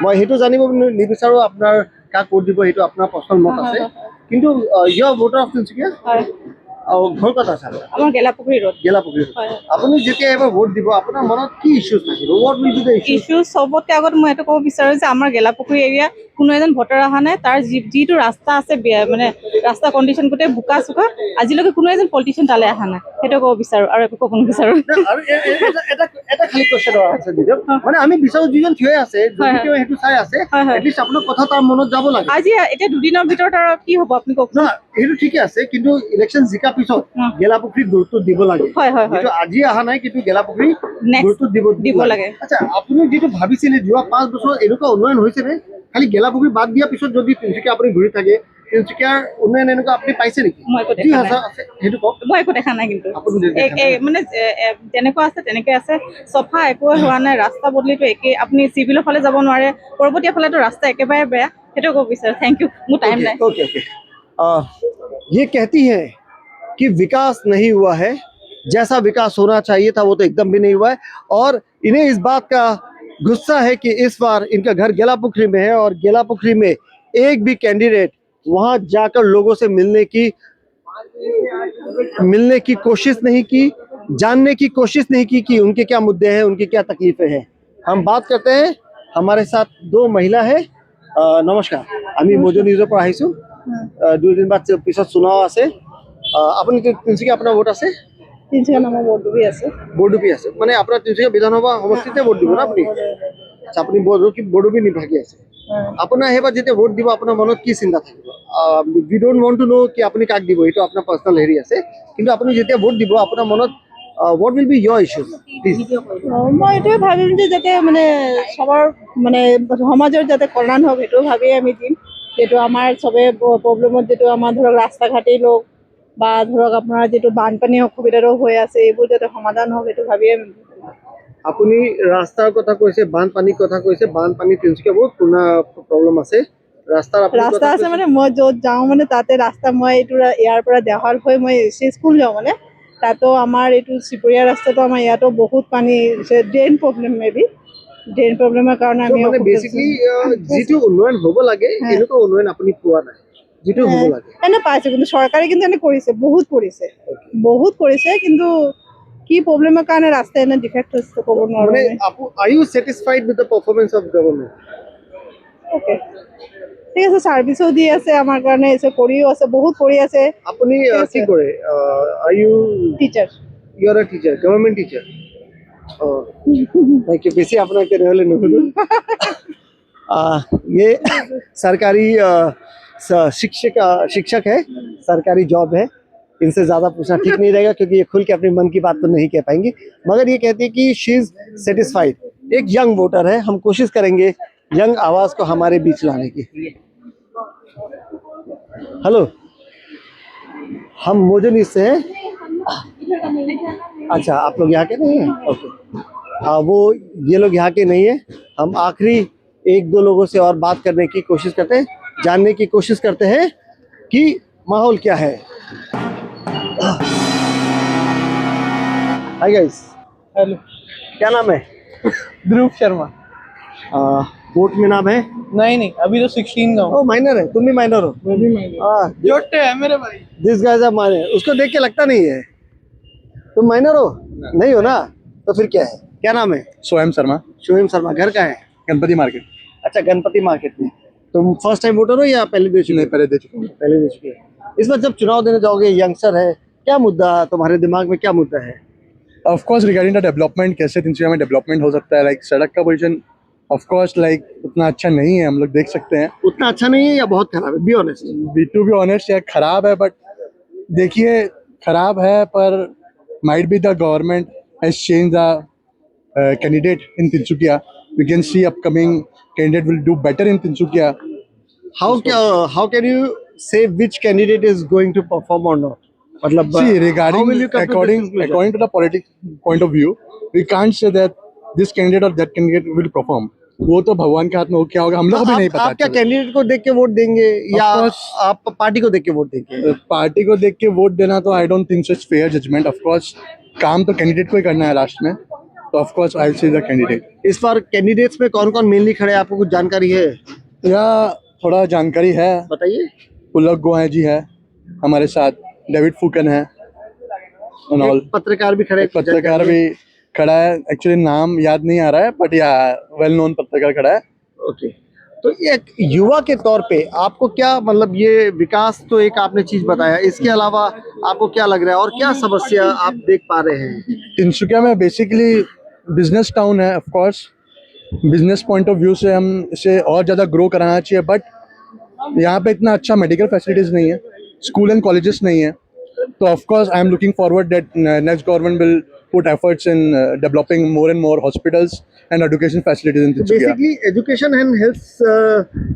মই সেইটো জানিব নিবিচাৰোঁ। আপোনাৰ কাক ভোট দিব সেইটো আপোনাৰ পচন্দ মত আছে, কিন্তু ইয়ৰ ভোটাৰ অফ তিনিচুকীয়া ঘৰ ক'ত আছে? আমাৰ গেলাপুখুৰী ৰোড। গেলাপুখুৰী। আপুনি যেতিয়া এবাৰ ভোট দিব আপোনাৰ মনত কি ইছ্যুজ থাকিব? What will be the issues? চবতকৈ আগত মই এইটো ক'ব বিচাৰোঁ যে আমাৰ গেলাপুখুৰী এৰিয়া কোনো এজন ভোটাৰ অহা নাই। তাৰ যিটো ৰাস্তা আছে মানে ৰাস্তা কণ্ডিশ্যন গোটেই বোকা চোকা, আজিলৈকে কোনো এজন পলিটিচিয়ান তালৈ অহা নাই। সেইটো ক'ব বিচাৰোঁ, আৰু একো ক'ব নিবিচাৰোঁ। আৰু এটা খালি কোৱেশ্যনৰ আনচাৰ দি দিয়ক। মানে আমি বিচাৰোঁ যিজন থিয় আছে, যদি তেওঁ সেইটো চাই আছে, এটলিষ্ট আপোনাৰ কথা তাৰ মনত যাব লাগে। আজি এতিয়া দুদিনৰ ভিতৰত আৰু কি হ'ব আপুনি কওক? সেইটো ঠিকে আছে, কিন্তু ইলেকশ্যন জিকাৰ পিছত গেলাপুখুৰীত গুৰুত্ব দিব লাগে। যিটো আজি অহা নাই, কিন্তু গেলাপুখুৰী গুৰুত্ব দিব লাগে। আচ্ছা, আপুনি যিটো ভাবিছিলে যোৱা 5 বছৰ এনেকুৱা উন্নয়ন হৈছেনে? খালি গেলাপুখুৰী বাদ দিয়াৰ পিছত যদি তিনিচুকীয়া আপুনি ঘূৰি থাকে, তিনিচুকীয়াৰ উন্নয়ন এনেকুৱা আপুনি পাইছে নেকি? সেইটো কওক। মই একো দেখা নাই, কিন্তু মানে যেনেকুৱা আছে তেনেকৈ আছে, চফা একোৱে হোৱা নাই। ৰাস্তা বদলিটো একেই, আপুনি চিভিলৰ ফালে যাব নোৱাৰে, পৰ্বতীয়া ফালেতো ৰাস্তা একেবাৰে বেয়া। সেইটো ক'ব বিচাৰোঁ। থেংক ইউ, মোৰ টাইম নাই। ओके ये कहती हैं कि विकास नहीं हुआ है, जैसा विकास होना चाहिए था वो तो एकदम भी नहीं हुआ है, और इन्हें इस बात का गुस्सा है कि इस बार इनका घर गेलापुखरी में है और गेलापुखरी में एक भी कैंडिडेट वहां जाकर लोगों से मिलने की कोशिश नहीं की, जानने की कोशिश नहीं की कि उनके क्या मुद्दे हैं, उनकी क्या तकलीफें हैं। हम बात करते हैं, हमारे साथ 2 महिला है। नमस्कार, আমি মজো নিউজৰ পৰা আহিছোঁ। 2 দিন বাদ পিছত চুনাও আছে। আপুনি তিনিচুকীয়া আপোনাৰ ভোট আছে? তিনিচুকীয়া নামৰ বৰডুবি আছে। বৰডুবি আছে, মানে আপোনাৰ তিনিচুকীয়া বিধানসভা সমষ্টিতে ভোট দিব না আপুনি? আচ্ছা, আপুনি বৰডুবি নিভাগী আছে। আপোনাৰ সেইবাৰ যেতিয়া ভোট দিব আপোনাৰ মনত কি চিন্তা থাকিব? উই ডোন্ট ৱান্ট টু ন' কি আপুনি কাক দিব, এইটো আপোনাৰ পাৰ্চনেল হেৰি আছে, কিন্তু আপুনি যেতিয়া ভোট দিব আপোনাৰ মনত what will be your issues? মই এইটোৱে ভাবিম যে যাতে মানে সবৰ মানে সমাজৰ যাতে কল্যাণ হওক, সেইটো ভাবিয়ে আমি দিম। যিটো আমাৰ চবে প্ৰব্লেমত, যিটো আমাৰ ধৰক ৰাস্তা ঘাটেই লওক বা ধৰক আপোনাৰ যিটো বানপানীৰ অসুবিধাটো হৈ আছে, এইবোৰ যাতে সমাধান হওক, সেইটো ভাবিয়ে আমি দিম। আপুনি ৰাস্তাৰ কথা কৈছে, বানপানীৰ কথা কৈছে। বানপানী তিনিচুকীয়া বহুত পুৰণা প্ৰব্লেম আছে। ৰাস্তা আছে মানে মই য'ত যাওঁ মানে তাতে ৰাস্তা, মই এইটো ইয়াৰ পৰা দেহাল হৈ মই স্কুল যাওঁ, মানে তাতো আমাৰ এইটো চিপৰীয়া ৰাস্তাটো আমাৰ ইয়াতো বহুত পানী, ড্ৰেইন প্ৰব্লেম, মেবি ড্ৰেইন প্ৰব্লেমৰ কাৰণে আমি বেচিকলি যিটো উন্নয়ন হ'ব লাগে এনেকুৱা উন্নয়ন আপুনি পোৱা নাই, যিটো হ'ব লাগে এনে পাইছোঁ। কিন্তু চৰকাৰে কিন্তু এনে কৰিছে, বহুত কৰিছে, কিন্তু কি প্ৰব্লেমৰ কাৰণে ৰাস্তা এনে ডিফেক্ট হৈছে ক'ব নোৱাৰোঁ। মানে are you satisfied with the performance of government? Okay, ঠিক আছে, ছাৰ্ভিচো দি আছে আমাৰ কাৰণে, কৰিও আছে, বহুত কৰি আছে। আপুনি কি কৰে? Are you teacher? You are a teacher, government teacher? Thank you. बेसी अपना के रहले नुदु ये सरकारी शिक्षक है, सरकारी जॉब है। इनसे ज़्यादा पूछना ठीक नहीं रहेगा, क्योंकि ये खुल के अपने मन की बात तो नहीं कह पाएंगी, मगर ये कहती है कि शी इज़ सेटिस्फाइड। एक यंग वोटर है, हम कोशिश करेंगे यंग आवाज़ को हमारे बीच लाने की। हेलो, हम मोजो न्यूज़ से हैं। अच्छा, आप लोग यहाँ के नहीं हैं? ओके, वो ये लोग यहाँ के नहीं है। हम आखिरी 1-2 लोगों से और बात करने की कोशिश करते हैं, जानने की कोशिश करते हैं कि माहौल क्या है। हाय गाइस, हेलो, क्या नाम है? ध्रुव शर्मा। वोट में नाम है? नहीं नहीं, अभी तो 16 का हूँ। ओ माइनर है, तुम भी माइनर हो? मैं भी माइनर। हाँ, जोटे है मेरे भाई। This guys are minor. उसको देख के लगता नहीं है। तुम माइनर हो? नहीं हो ना? तो फिर क्या है? क्या नाम है? स्वयं शर्मा, शोएम शर्मा। घर का है? गणपति मार्केट। अच्छा, गणपति मार्केट में। तुम फर्स्ट टाइम वोटर हो या पहले दे चुके नहीं, हो? पहले दे चुका हूँ। पहले दे चुके हैं। इस बार जब चुनाव देने जाओगे, यंगस्टर है, क्या मुद्दा तुम्हारे दिमाग में, क्या मुद्दा है? Of course regarding the development, कैसे तिनसुकिया में डेवलपमेंट हो सकता है, लाइक सड़क का पोजीशन ऑफ कोर्स लाइक उतना अच्छा नहीं है, हम लोग देख सकते हैं। उतना अच्छा नहीं है या बहुत खराब है? Be honest. To be honest, या खराब है, बट देखिए खराब है, पर might be the government has change the candidate in Tinsukia. We can see upcoming candidate will do better in Tinsukia. How can you say which candidate is going to perform or not? मतलब See, how regarding will you come to this according conclusion? to the politics point of view, we can't say that this candidate or that candidate will perform. वो तो भगवान के हाथ में हो, क्या होगा हम लोग को भी नहीं पता। आप क्या कैंडिडेट को देख के वोट देंगे या course. आप पार्टी को देख के वोट देंगे? पार्टी को देख के वोट देना तो I don't think so it's fair judgement. Of course काम तो कैंडिडेट को ही करना है लास्ट में, तो of course I will see the candidate. इस बार कैंडिडेट्स में कौन कौन मेनली खड़े हैं, आपको कुछ जानकारी है? या थोड़ा जानकारी है, बताइए। पुलक गोहां जी है हमारे साथ, डेविड फूकन है and all. एक पत्रकार भी खड़े, एक पत्रकार भी खड़ा है, एक्चुअली नाम याद नहीं आ रहा है, बट या वेल नोन पत्रकार खड़ा है। ओके। तो एक युवा के तौर पे आपको क्या, मतलब ये विकास तो एक आपने चीज बताया, इसके अलावा आपको क्या लग रहा है और क्या समस्या आप देख पा रहे हैं? तिनसुकिया में बेसिकली बिजनेस टाउन है, of course business point of view से हम इसे और ज़्यादा ग्रो कराना चाहिए, बट यहाँ पे इतना अच्छा मेडिकल फैसिलिटीज़ नहीं है, स्कूल एंड कॉलेजेस नहीं है। तो of course I am looking forward that next government will put efforts in developing more and more hospitals and education facilities in Tinsukia. Basically education and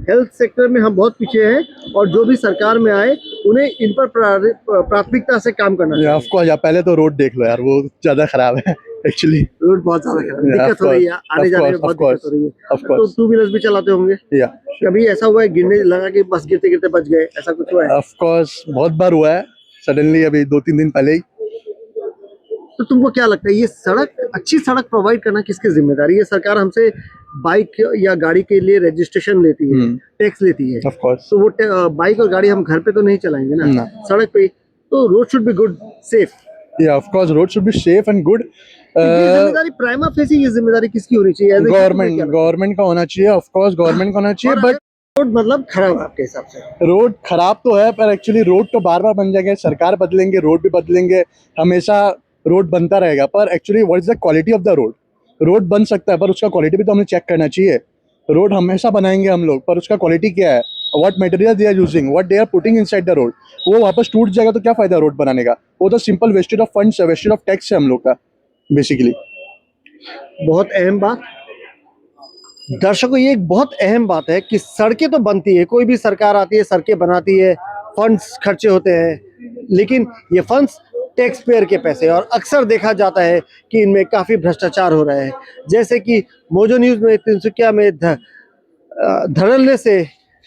health sector में हम बहुत पीछे हैं और जो भी सरकार में आए उन्हें इन पर प्राथमिकता से काम करना चाहिए। ऑफ कोर्स, या पहले तो रोड देख लो यार, वो ज्यादा खराब है एक्चुअली। रोड बहुत ज्यादा खराब है, दिक्कत हो रही है, आने जाने में बहुत दिक्कत हो रही है। तो टू व्हीलर्स भी चलाते होंगे या कभी ऐसा हुआ है गिरने लगा कि बस गिरते गिरते बच गए, ऐसा कुछ हुआ है? ऑफ कोर्स बहुत बार हुआ है, सडनली अभी 2-3 दिन पहले ही। तो तुमको क्या लगता है, ये सड़क, अच्छी सड़क प्रोवाइड करना किसकी जिम्मेदारी है? सरकार हमसे बाइक या गाड़ी के लिए रजिस्ट्रेशन लेती है, टैक्स लेती है, ऑफ कोर्स। तो वो बाइक और गाड़ी हम घर पे तो नहीं चलाएंगे ना, सड़क पे। तो road should be good, safe. या of course road should be safe and good. ये जिम्मेदारी प्राइमा फेसी, ये जिम्मेदारी किसकी होनी चाहिए? गवर्नमेंट का होना चाहिए, ऑफ कोर्स गवर्नमेंट का होना चाहिए, बट रोड मतलब खराब है आपके हिसाब से? रोड खराब तो है, पर एक्चुअली रोड तो बार बार बन जाएंगे, सरकार बदलेंगे, रोड भी बदलेंगे, हमेशा रोड बनता रहेगा, पर actually what is the quality of the road? Road बन सकता है, पर उसका क्वालिटी भी तो हमें चेक करना चाहिए। रोड हमेशा बनाएंगे हम लोग, पर उसका क्वालिटी क्या है, what material they are using, what they are putting inside the road. वो वापस टूट जाएगा तो क्या फायदा रोड बनाने का? वो तो सिंपल वेस्टेज ऑफ फंड्स है, वेस्टेज ऑफ टैक्स है हम लोग का बेसिकली। बहुत अहम बात दर्शकों, ये एक बहुत अहम बात है कि सड़कें तो बनती है, कोई भी सरकार आती है सड़कें बनाती है, फंड्स खर्चे होते हैं, लेकिन ये फंड्स टैक्स पेयर के पैसे, और अक्सर देखा जाता है कि इनमें काफ़ी भ्रष्टाचार हो रहा है। जैसे कि मोजो न्यूज़ में तिनसुकिया में धड़ल्ले से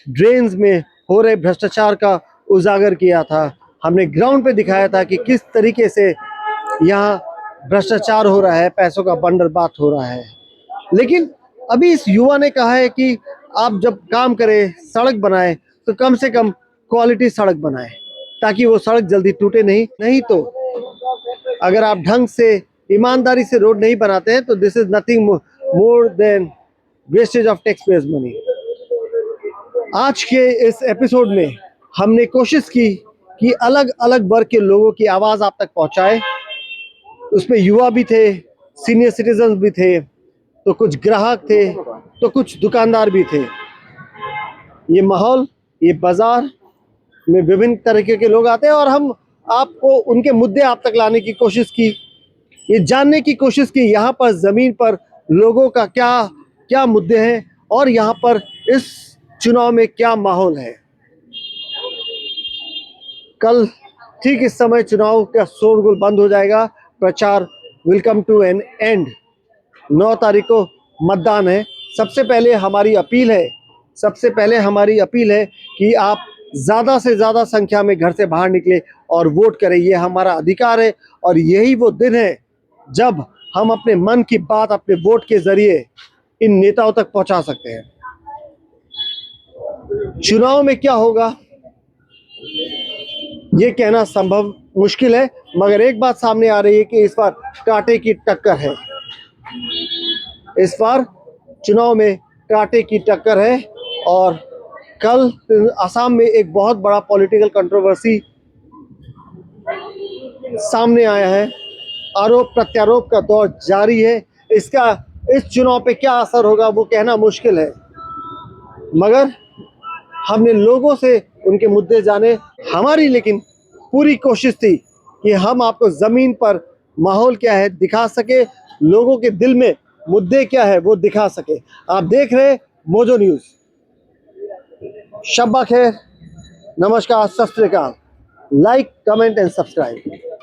ड्रेन्स में हो रहे भ्रष्टाचार का उजागर किया था। हमने ग्राउंड पे दिखाया था कि किस तरीके से यहाँ भ्रष्टाचार हो रहा है, पैसों का बंदरबात हो रहा है। लेकिन अभी इस युवा ने कहा है कि आप जब काम करें, सड़क बनाएं, तो कम से कम क्वालिटी सड़क बनाएं, ताकि वो सड़क जल्दी टूटे नहीं तो अगर आप ढंग से ईमानदारी से रोड नहीं बनाते हैं तो this is nothing more than wastage of tax payers money. आज के इस एपिसोड में हमने कोशिश की कि अलग अलग वर्ग के लोगों की आवाज़ आप तक पहुंचाए। उसमें युवा भी थे, सीनियर सिटीजन भी थे, तो कुछ ग्राहक थे, तो कुछ दुकानदार भी थे। ये माहौल, ये बाजार में विभिन्न तरीके के लोग आते हैं और हम आपको उनके मुद्दे आप तक लाने की कोशिश की, ये जानने की कोशिश की यहाँ पर ज़मीन पर लोगों का क्या मुद्दे हैं और यहाँ पर इस चुनाव में क्या माहौल है। कल ठीक इस समय चुनाव का शोरगुल बंद हो जाएगा, प्रचार will come to an end. 9 तारीख को मतदान है। सबसे पहले हमारी अपील है कि आप ज़्यादा से ज़्यादा संख्या में घर से बाहर निकले और वोट करें। ये हमारा अधिकार है और यही वो दिन है जब हम अपने मन की बात अपने वोट के ज़रिए इन नेताओं तक पहुंचा सकते हैं। चुनाव में क्या होगा ये कहना संभव मुश्किल है, मगर एक बात सामने आ रही है कि इस बार कांटे की टक्कर है। इस बार चुनाव में कांटे की टक्कर है। और कल असम में एक बहुत बड़ा पॉलिटिकल कंट्रोवर्सी सामने आया है। आरोप प्रत्यारोप का दौर जारी है। इसका इस चुनाव पे क्या असर होगा वो कहना मुश्किल है, मगर हमने लोगों से उनके मुद्दे जाने। हमारी लेकिन पूरी कोशिश थी कि हम आपको ज़मीन पर माहौल क्या है दिखा सके, लोगों के दिल में मुद्दे क्या है वो दिखा सके। आप देख रहे हैं मोजो न्यूज़। शब्बा खैर, नमस्कार, सत श्री अकाल। Like, comment and subscribe.